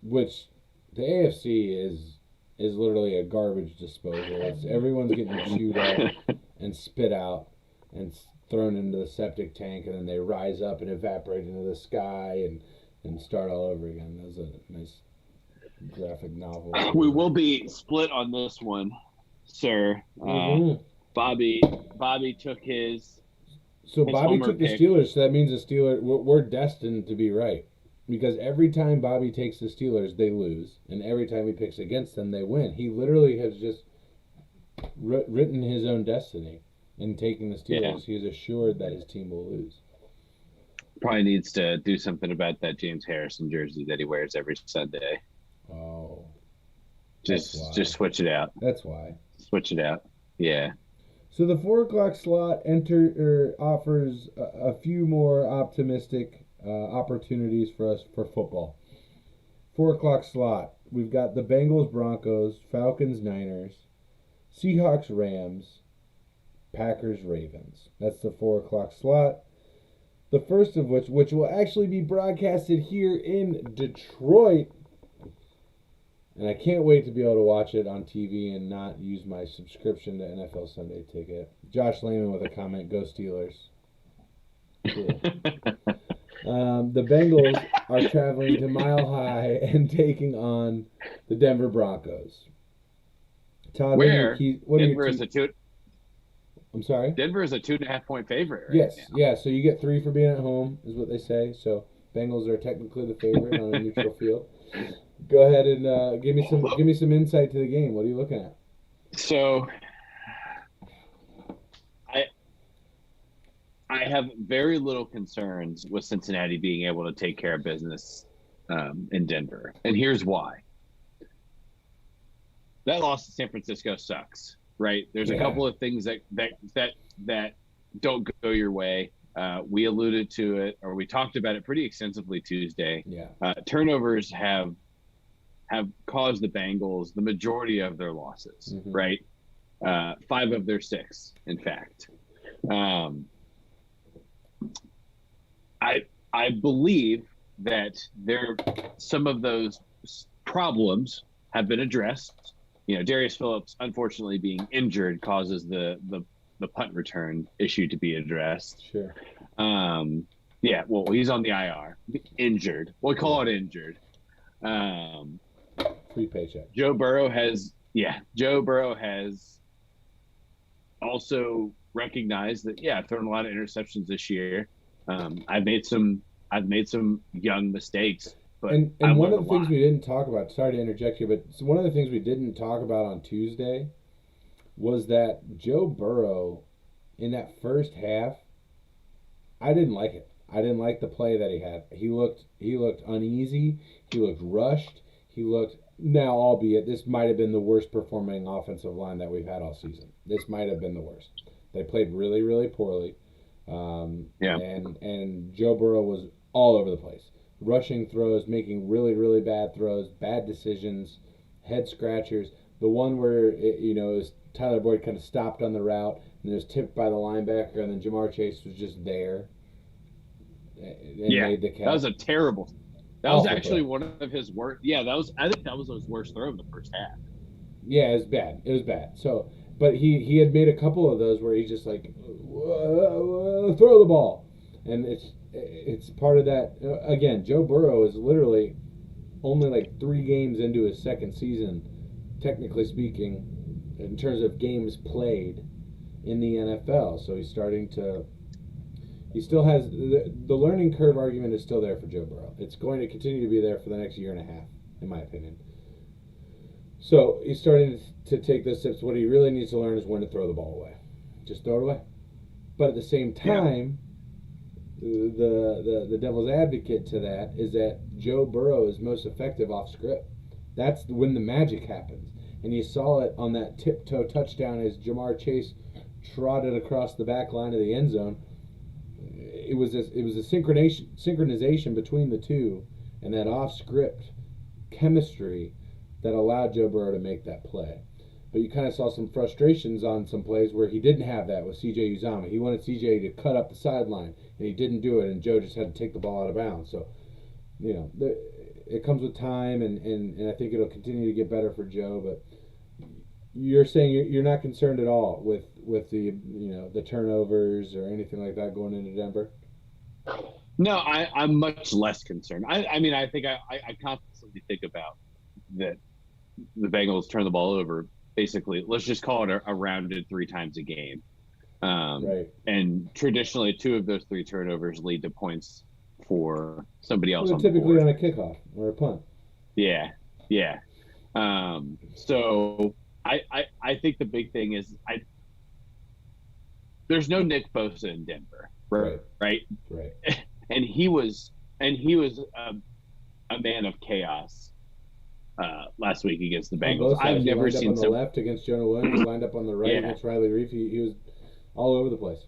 Which the AFC is literally a garbage disposal. Everyone's getting chewed up and spit out and thrown into the septic tank, and then they rise up and evaporate into the sky and start all over again. That was a graphic novel. We will be split on this one, sir. Bobby took his. So his Bobby homer took the pick. Steelers, so that means the Steelers we're destined to be right. Because every time Bobby takes the Steelers, they lose, and every time he picks against them, they win. He literally has just written his own destiny in taking the Steelers. Yeah. He is assured that his team will lose. Probably needs to do something about that James Harrison jersey that he wears every Sunday. Oh, just switch it out. That's why. Switch it out. Yeah. So the 4 o'clock slot offers a few more optimistic opportunities for us for football. 4 o'clock slot. We've got the Bengals, Broncos, Falcons, Niners, Seahawks, Rams, Packers, Ravens. That's the 4 o'clock slot. The first of which will actually be broadcasted here in Detroit. And I can't wait to be able to watch it on TV and not use my subscription to NFL Sunday Ticket. Josh Lehman with a comment, go Steelers. Cool. The Bengals are traveling to Mile High and taking on the Denver Broncos. Todd, Where what Denver is a two. I'm sorry? Denver is a 2.5-point favorite. Right yes, now. yeah. So you get 3 for being at home, is what they say. So Bengals are technically the favorite on a neutral field. Go ahead and give me some insight to the game. What are you looking at? So, I have very little concerns with Cincinnati being able to take care of business in Denver, and here's why. That loss to San Francisco sucks, right? There's a couple of things that don't go your way. We alluded to it, or we talked about it pretty extensively Tuesday. Yeah. Turnovers have caused the Bengals the majority of their losses, right? 5 of their 6, in fact. I believe that some of those problems have been addressed. You know, Darius Phillips, unfortunately, being injured causes the punt return issue to be addressed. Sure. Yeah, well, he's on the IR, injured. We'll call it injured. Free paycheck. Joe Burrow has also recognized that, I've thrown a lot of interceptions this year. I've made some young mistakes, but and one of the things we didn't talk about, sorry to interject here, but one of the things we didn't talk about on Tuesday was that Joe Burrow in that first half, I didn't like it. I didn't like the play that he had. He looked uneasy. He looked rushed. Now, albeit this might have been the worst performing offensive line that we've had all season. This might have been the worst. They played really, really poorly. And Joe Burrow was all over the place. Rushing throws, making really, really bad throws, bad decisions, head scratchers. The one where, it was Tyler Boyd kind of stopped on the route and it was tipped by the linebacker, and then Jamar Chase was just there and made the catch. That was a terrible. That was actually play. One of his worst. Yeah, I think that was his worst throw of the first half. Yeah, it was bad. It was bad. So, but he had made a couple of those where he's just like, throw the ball, and it's part of that. Again, Joe Burrow is literally only like 3 games into his second season, technically speaking, in terms of games played in the NFL. So he's starting to. He still has the learning curve argument is still there for Joe Burrow. It's going to continue to be there for the next year and a half, in my opinion. So he's starting to take those steps. What he really needs to learn is when to throw the ball away. Just throw it away. But at the same time, the devil's advocate to that is that Joe Burrow is most effective off script. That's when the magic happens. And you saw it on that tiptoe touchdown as Jamar Chase trotted across the back line of the end zone. It was a synchronization between the two and that off-script chemistry that allowed Joe Burrow to make that play. But you kind of saw some frustrations on some plays where he didn't have that with C.J. Uzomah. He wanted C.J. to cut up the sideline, and he didn't do it, and Joe just had to take the ball out of bounds. So, it comes with time, and I think it'll continue to get better for Joe. But you're saying you're not concerned at all with the the turnovers or anything like that going into Denver? No, I'm much less concerned. I mean, I think I constantly think about that the Bengals turn the ball over basically, let's just call it a rounded 3 times a game. Right. And traditionally, 2 of those 3 turnovers lead to points for somebody else Well, on the typically board. on a kickoff or a punt. Yeah, yeah. So I think the big thing is there's no Nick Bosa in Denver, Right. right? Right. And he was a man of chaos last week against the On Bengals. both sides, I've he never lined up seen on the left against Jonah Williams, lined up on the right yeah, against Riley Reef. He was all over the place.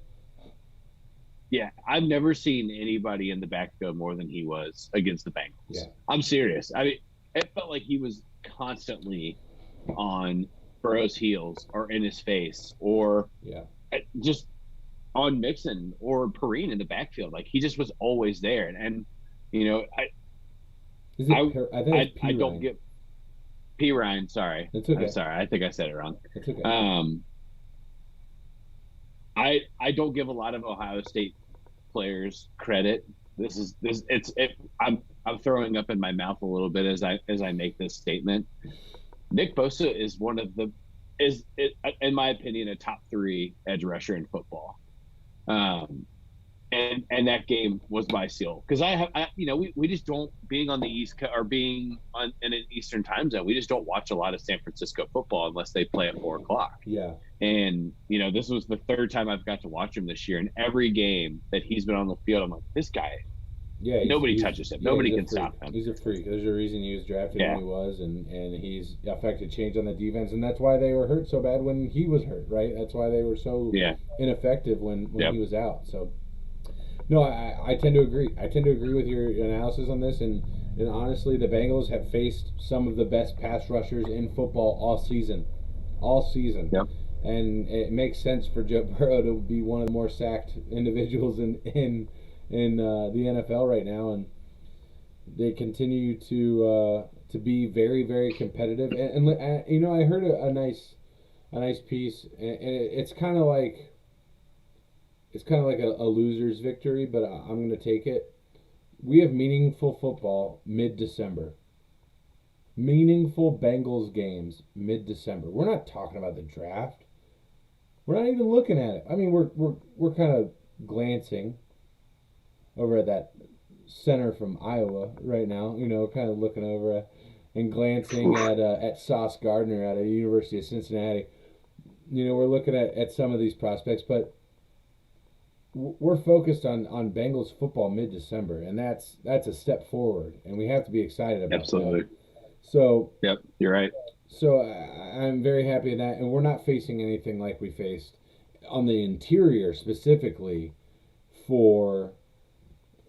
yeah. I've never seen anybody in the backfield more than he was against the Bengals. Yeah. I'm serious. I mean, it felt like he was constantly on Burrow's heels or in his face or just on Mixon or Perrine in the backfield. Like he just was always there. And you know, I think it's I don't get P Ryan. Sorry, it's okay. I'm sorry. I think I said it wrong. It's okay. I don't give a lot of Ohio State players credit. I'm throwing up in my mouth a little bit as I make this statement. Nick Bosa is in my opinion, a top 3 edge rusher in football. And that game was my seal because we just don't, being on the East or being in an Eastern time zone, we just don't watch a lot of San Francisco football unless they play at 4:00. Yeah. And this was the 3rd time I've got to watch him this year, and every game that he's been on the field, I'm like, this guy. Yeah. Nobody touches him. Nobody can stop him. He's a freak. There's a reason he was drafted when he was, and he's affected change on the defense, and that's why they were hurt so bad when he was hurt, right? That's why they were so ineffective when he was out. So. No, I tend to agree. I tend to agree with your analysis on this, and honestly, the Bengals have faced some of the best pass rushers in football all season. Yep. And it makes sense for Joe Burrow to be one of the more sacked individuals in the NFL right now, and they continue to be very, very competitive. And I heard a nice piece, and it's kind of like. It's kind of like a loser's victory, but I'm going to take it. We have meaningful football mid-December. Meaningful Bengals games mid-December. We're not talking about the draft. We're not even looking at it. I mean, we're kind of glancing over at that center from Iowa right now. Kind of looking over and glancing at Sauce Gardner out of the University of Cincinnati. We're looking at some of these prospects, but we're focused on Bengals football mid-December, and that's a step forward, and we have to be excited about Absolutely. that. So, yep, you're right. So I'm very happy with that, and we're not facing anything like we faced on the interior specifically for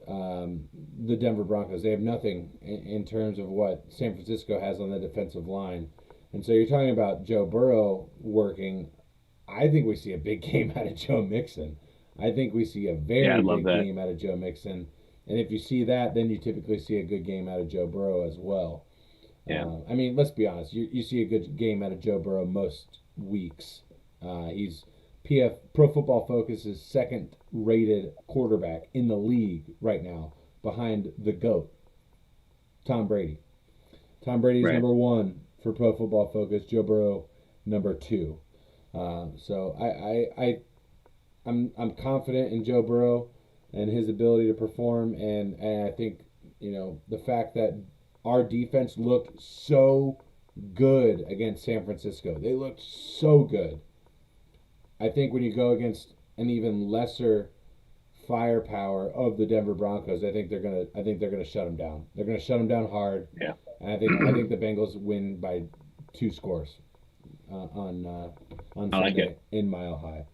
the Denver Broncos. They have nothing in terms of what San Francisco has on the defensive line, and so you're talking about Joe Burrow working. I think we see a big game out of Joe Mixon. I think we see a very big game out of Joe Mixon. And if you see that, then you typically see a good game out of Joe Burrow as well. Yeah. I mean, let's be honest. You see a good game out of Joe Burrow most weeks. He's Pro Football Focus's 2nd-rated quarterback in the league right now, behind the GOAT, Tom Brady. Tom Brady's number 1 for Pro Football Focus. Joe Burrow, number 2. So I'm confident in Joe Burrow and his ability to perform, and I think the fact that our defense looked so good against San Francisco. They looked so good. I think when you go against an even lesser firepower of the Denver Broncos, I think they're gonna shut them down. They're gonna shut them down hard. Yeah. And I think the Bengals win by 2 scores on Sunday in Mile High.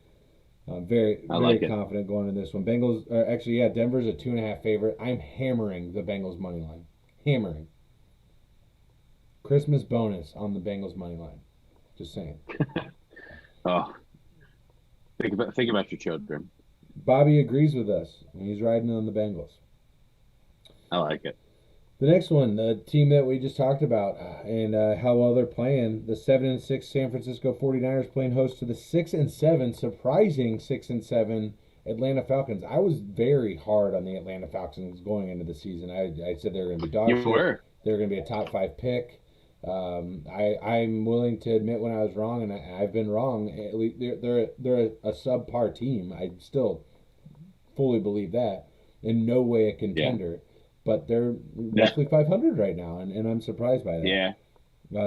I'm very confident going in this one. Denver's a 2.5 favorite. I'm hammering the Bengals money line. Hammering. Christmas bonus on the Bengals money line. Just saying. Oh, think about your children. Bobby agrees with us, and he's riding on the Bengals. I like it. The next one, the team that we just talked about, and how well they're playing, the 7-6 San Francisco 49ers playing host to the 6-7, surprising 6-7 Atlanta Falcons. I was very hard on the Atlanta Falcons going into the season. I said they were going to be dog shit. You were. They were going to be a top 5 pick. I'm willing to admit when I was wrong, and I've been wrong. At least they're a subpar team. I still fully believe that. In no way a Yeah. contender, but they're Yeah. roughly 500 right now, and I'm surprised by that. Yeah.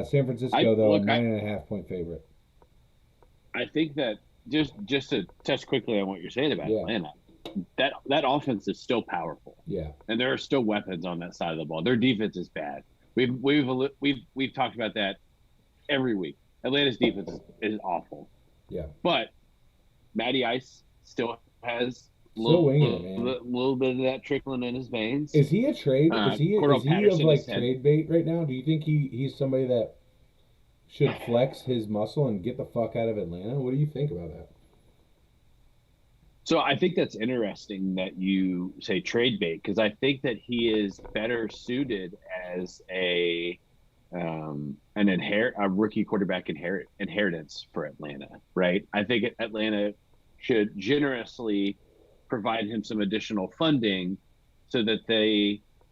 San I Francisco though, look, 9.5 point favorite. I think that just to touch quickly on what you're saying about Yeah, Atlanta, that offense is still powerful, yeah, and there are still weapons on that side of the ball. Their defense is bad. We've talked about that every week. Atlanta's defense is awful, yeah. but Matty Ice still has a Still winging it, man. little bit of that trickling in his veins. Is he a trade? Is Cordell he of Patterson is like 10. trade bait right now? Do you think he's somebody that should flex his muscle and get the fuck out of Atlanta? What do you think about that? So I think that's interesting that you say trade bait because I think that he is better suited as a rookie quarterback inheritance for Atlanta, right? I think Atlanta should generously provide him some additional funding so that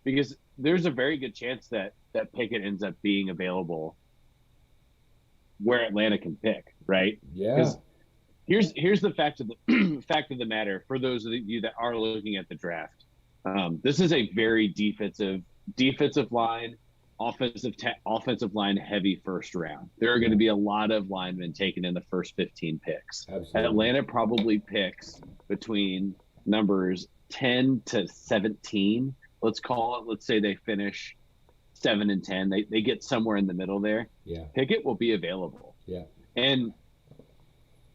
because there's a very good chance that Pickett ends up being available where Atlanta can pick, right? Yeah, Because here's the fact of the fact of the matter for those of you that are looking at the draft. This is a very defensive line, offensive line heavy first round. There are going to be a lot of linemen taken in the first 15 picks. absolutely. Atlanta probably picks between numbers 10 to 17. Let's call it. Let's say they finish 7 and 10. They get somewhere in the middle there. Yeah, Pickett will be available. yeah. And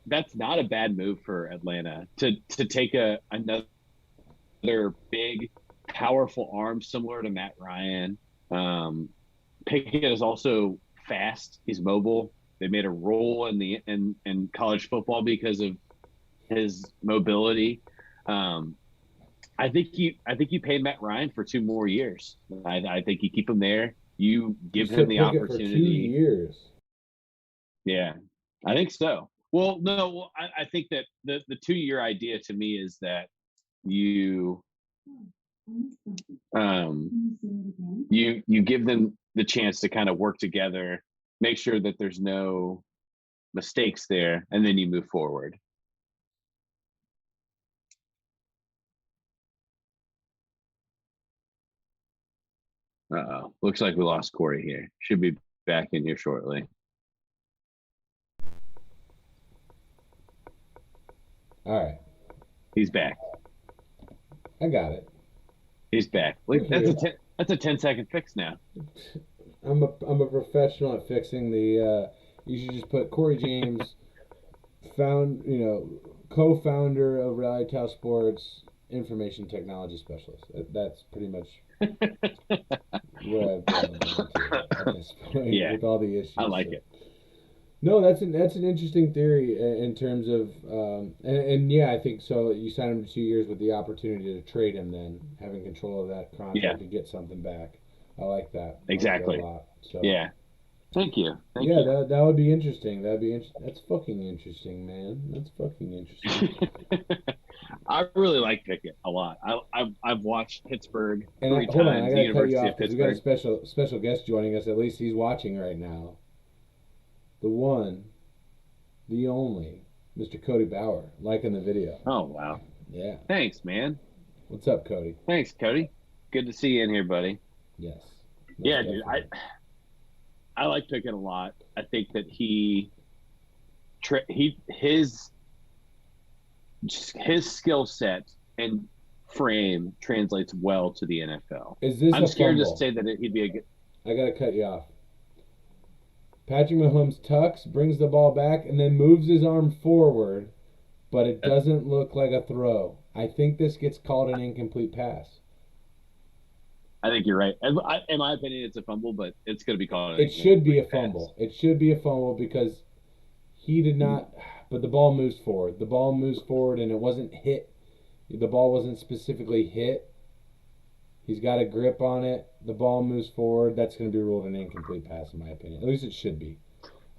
that's not a bad move for Atlanta to take another big, powerful arm similar to Matt Ryan. Pickett is also fast. He's mobile. They made a role in college football because of his mobility. I think you pay Matt Ryan for 2 more years. I think you keep him there. You give him the Pickett for 2 opportunity. years. Yeah, I think so. Well, no, I think that the 2-year idea to me is that you you give them the chance to kind of work together, make sure that there's no mistakes there, and then you move forward. Uh-oh. Looks like we lost Corey here. Should be back in here shortly. All right, He's back. I got it. He's back. Look, that's a 10-second fix now. I'm a professional at fixing the. You should just put Corey James, co-founder of Rally Tau Sports, information technology specialist. That's pretty much what I've done at this point Yeah, with all the issues. I like it. No, that's an interesting theory in terms of and yeah, I think so. You sign him to 2 years with the opportunity to trade him, then having control of that contract Yeah, to get something back. I like that. I like that exactly. a lot. So Yeah. Thank you. Thank yeah, you. that would be interesting. That's fucking interesting, man. That's fucking interesting. I really like Pickett a lot. I've watched Pittsburgh And 3 hold on, I times, the gotta cut you University off of because we got a Pittsburgh. special guest joining us. At least he's watching right now. The one, the only, Mr. Cody Bauer, liking the video. Oh wow. Yeah. Thanks, man. What's up, Cody? Thanks, Cody. Good to see you in here, buddy. Yes. Most Yeah, dude. definitely. I like Pickett a lot. I think that his skill set and frame translates well to the NFL. Is this I'm a scared to fumble? say that he'd be a good. I gotta cut you off. Patrick Mahomes tucks, brings the ball back, and then moves his arm forward, but it doesn't look like a throw. I think this gets called an incomplete pass. I think you're right. In my opinion, it's a fumble, but it's going to be called an It should be a incomplete pass. fumble. It should be a fumble because he did not. But the ball moves forward. The ball moves forward, and it wasn't hit. The ball wasn't specifically hit. He's got a grip on it. The ball moves forward. That's going to be ruled an incomplete pass, in my opinion. At least it should be,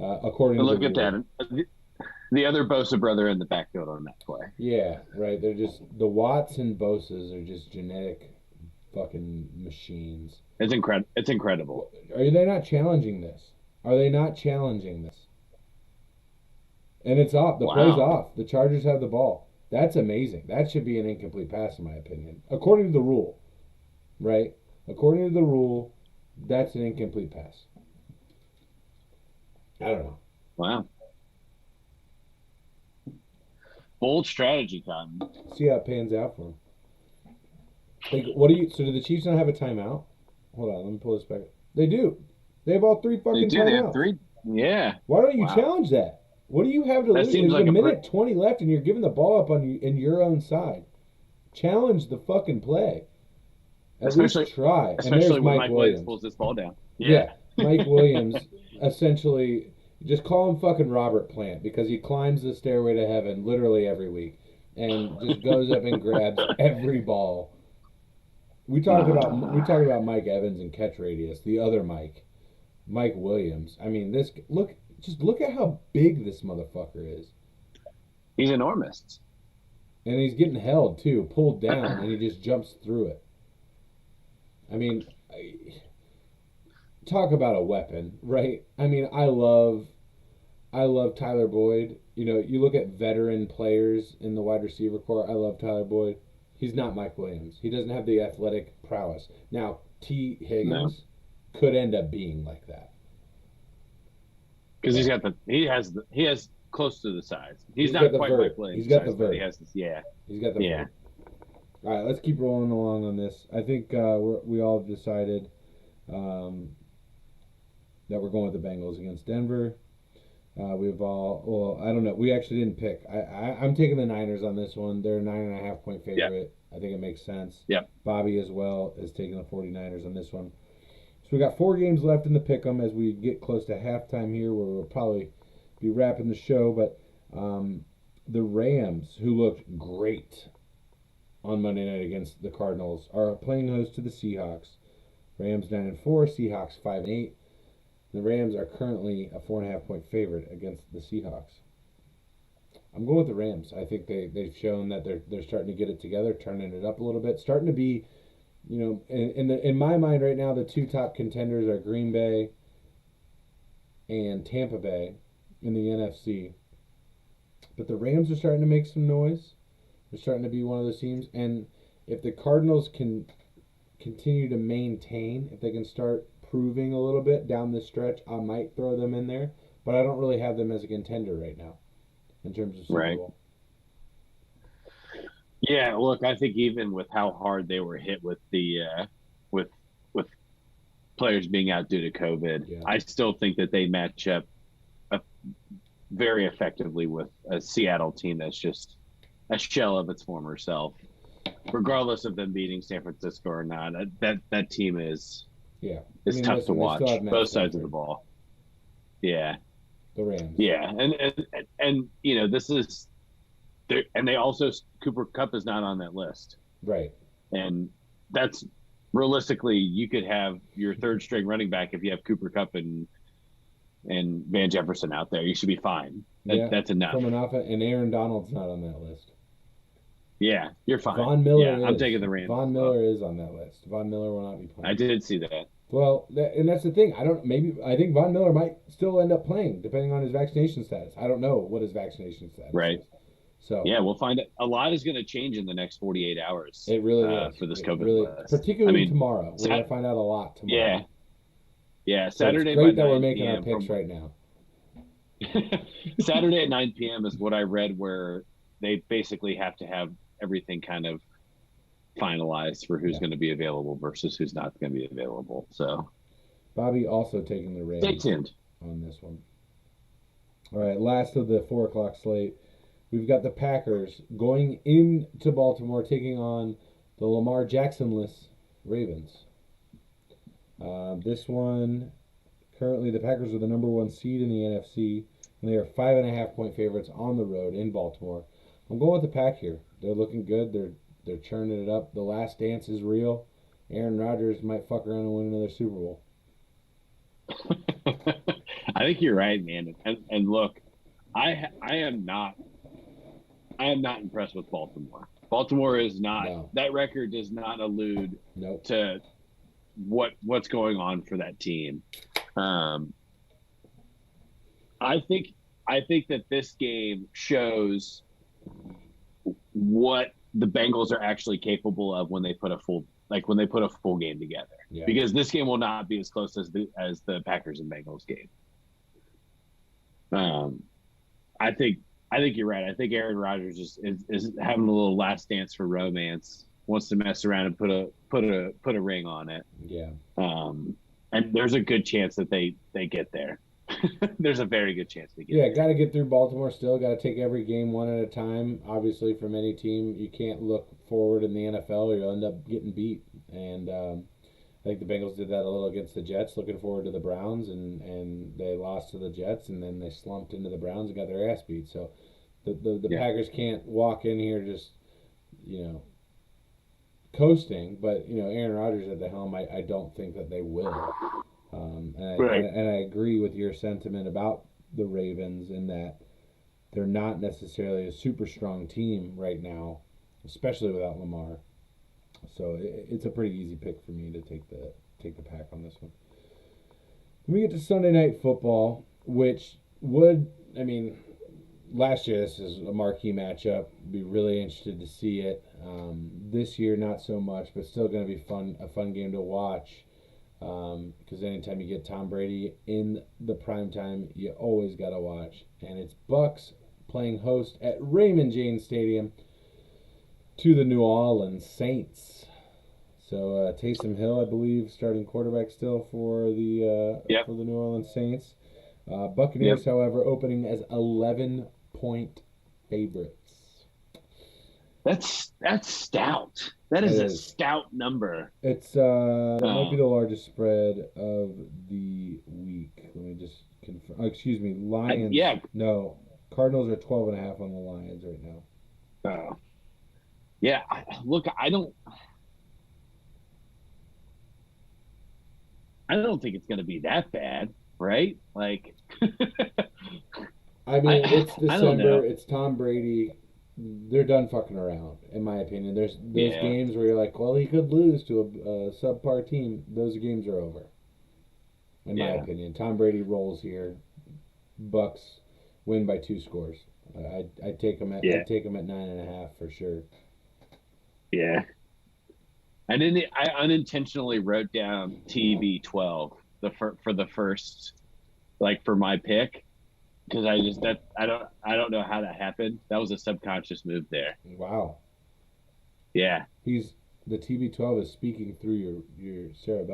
according And to look the at rule. that. The other Bosa brother in the backfield on that play. Yeah, right. They're just the Watts and Boses are just genetic fucking machines. It's incredible. Are they not challenging this? Are they not challenging this? And it's off. The play's Wow. off. The Chargers have the ball. That's amazing. That should be an incomplete pass, in my opinion, according to the rule. Right? According to the rule, that's an incomplete pass. I don't know. Wow. Bold strategy, Cotton. See how it pans out for him. Like, what do you? So, do the Chiefs not have a timeout? Hold on, let me pull this back. They do. They have all three They fucking do. They have timeouts. three. Yeah. Why don't you Wow. challenge that? What do you have to That lose? seems There's a like a minute 20 left, and you're giving the ball up on you in your own side. Challenge the fucking play. At especially least try. And especially there's when Mike Mike Williams Williams. pulls this ball down. Yeah, Mike Williams essentially just call him fucking Robert Plant because he climbs the stairway to heaven literally every week and just goes up and grabs every ball. We talked about Mike Evans and catch radius. The other Mike Williams. I mean, look at how big this motherfucker is, He's enormous. and he's getting held too, pulled down, and he just jumps through it. I mean, talk about a weapon, right? I mean, I love Tyler Boyd. You know, you look at veteran players in the wide receiver core. I love Tyler Boyd. He's not Mike Williams. He doesn't have the athletic prowess. Now, T. No, Higgins could end up being like that. because Right? he has close to the size. He's He's got not the quite vert. Mike Williams He's got the size, but he vert. has this. Yeah. He's got the Yeah. vert. All right, let's keep rolling along on this. I think we all decided um, that we're going with the Bengals against Denver. Well, I don't know. We actually didn't pick. I'm taking the Niners on this one. They're a 9.5 point Yeah. favorite. I think it makes sense. Yep. Bobby as well is taking the 49ers on this one. So we got 4 games left in the pick'em as we get close to halftime here, where we'll probably be wrapping the show. But the Rams, who looked great on Monday night against the Cardinals, are playing host to the Seahawks. Rams 9-4, Seahawks 5-8. The Rams are currently a 4.5 point favorite against the Seahawks. I'm going with the Rams. I think they've shown that they're starting to get it together, turning it up a little bit, starting to be, you know, in my mind right now, the two top contenders are Green Bay and Tampa Bay in the NFC. But the Rams are starting to make some noise. They're starting to be one of those teams, and if the Cardinals can continue to maintain, if they can start proving a little bit down the stretch, I might throw them in there. But I don't really have them as a contender right now in terms of Super Right. Bowl. Yeah. Look, I think even with how hard they were hit with the with with players being out due to COVID, Yeah. I still think that they match up uh, very effectively with a Seattle team that's just a shell of its former self, regardless of them beating San Francisco or not. That team is Yeah. tough to listen, they watch. still have Matt Both sides of Stafford, the ball. Yeah, the Rams. yeah, and you know this is, and they also Cooper Kupp is not on that list, Right. and that's realistically you could have your third string running back if you have Cooper Kupp and Van Jefferson out there. You should be fine. Yeah. That's enough. From an offense, and Aaron Donald's not on that list. Yeah, you're fine. Von Miller Yeah, is. I'm taking the Rams. Von as well. Miller is on that list. Von Miller will not be playing. I did see that. Well, and that's the thing. I think Von Miller might still end up playing, depending on his vaccination status. I don't know what his vaccination status Right. is. So Yeah, we'll find it. A lot is going to change in the next 48 hours. it really is. For this It COVID really, list. particularly I mean, tomorrow. We're going to find out a lot tomorrow. Yeah, yeah. So Saturday it's great by that we're 9 making our p.m. picks right now. Saturday at 9 p.m. is what I read, where they basically have to have everything kind of finalized for who's going to be available versus who's not going to be available. So Bobby also taking the stay Rams tuned. on this one. All right, last of the 4 o'clock slate. We've got the Packers going into Baltimore, taking on the Lamar Jackson-less Ravens. This one, currently the Packers are the number 1 seed in the NFC, and they are 5.5 point favorites on the road in Baltimore. I'm going with the Pack here. They're looking good. They're churning it up. The last dance is real. Aaron Rodgers might fuck around and win another Super Bowl. I think you're right, man. And look, I am not impressed with Baltimore. Baltimore is not. No. That record does not allude Nope. to what's going on for that team. I think that this game shows what the Bengals are actually capable of when they put a full game together. Yeah. Because this game will not be as close as the Packers and Bengals game. I think you're right. I think Aaron Rodgers is having a little last dance for romance. Wants to mess around and put a ring on it. Yeah. And there's a good chance that they get there. There's a very good chance they get there. Yeah, got to get through Baltimore still. Got to take every game one at a time. Obviously, from any team, you can't look forward in the NFL or you'll end up getting beat. And I think the Bengals did that a little against the Jets, looking forward to the Browns, and they lost to the Jets, and then they slumped into the Browns and got their ass beat. So the Packers can't walk in here just, coasting, but, Aaron Rodgers at the helm, I don't think that they will. And I agree with your sentiment about the Ravens in that they're not necessarily a super strong team right now, especially without Lamar. So it's a pretty easy pick for me to take the Pack on this one. When we get to Sunday Night Football, which last year this is a marquee matchup. Be really interested to see it. This year not so much, but still going to be a fun game to watch. Because anytime you get Tom Brady in the prime time, you always got to watch. And it's Bucks playing host at Raymond James Stadium to the New Orleans Saints. So Taysom Hill, I believe, starting quarterback still for the New Orleans Saints. Buccaneers, however, opening as 11-point favorites. That's stout. That is a stout number. It's that might be the largest spread of the week. Let me just confirm. Oh, excuse me, Lions. No, Cardinals are 12.5 on the Lions right now. Oh, yeah. Look, I don't think it's going to be that bad, right? Like, it's December. It's Tom Brady. They're done fucking around, in my opinion. There's games where you're like, well, he could lose to a subpar team. Those games are over, in my opinion. Tom Brady rolls here. Bucks win by 2 scores. I'd take them at 9.5 for sure. Yeah. And then I unintentionally wrote down TB12 for the first, for my pick. Because I don't know how that happened. That was a subconscious move there. Wow. Yeah. The TB12 is speaking through your cerebellum.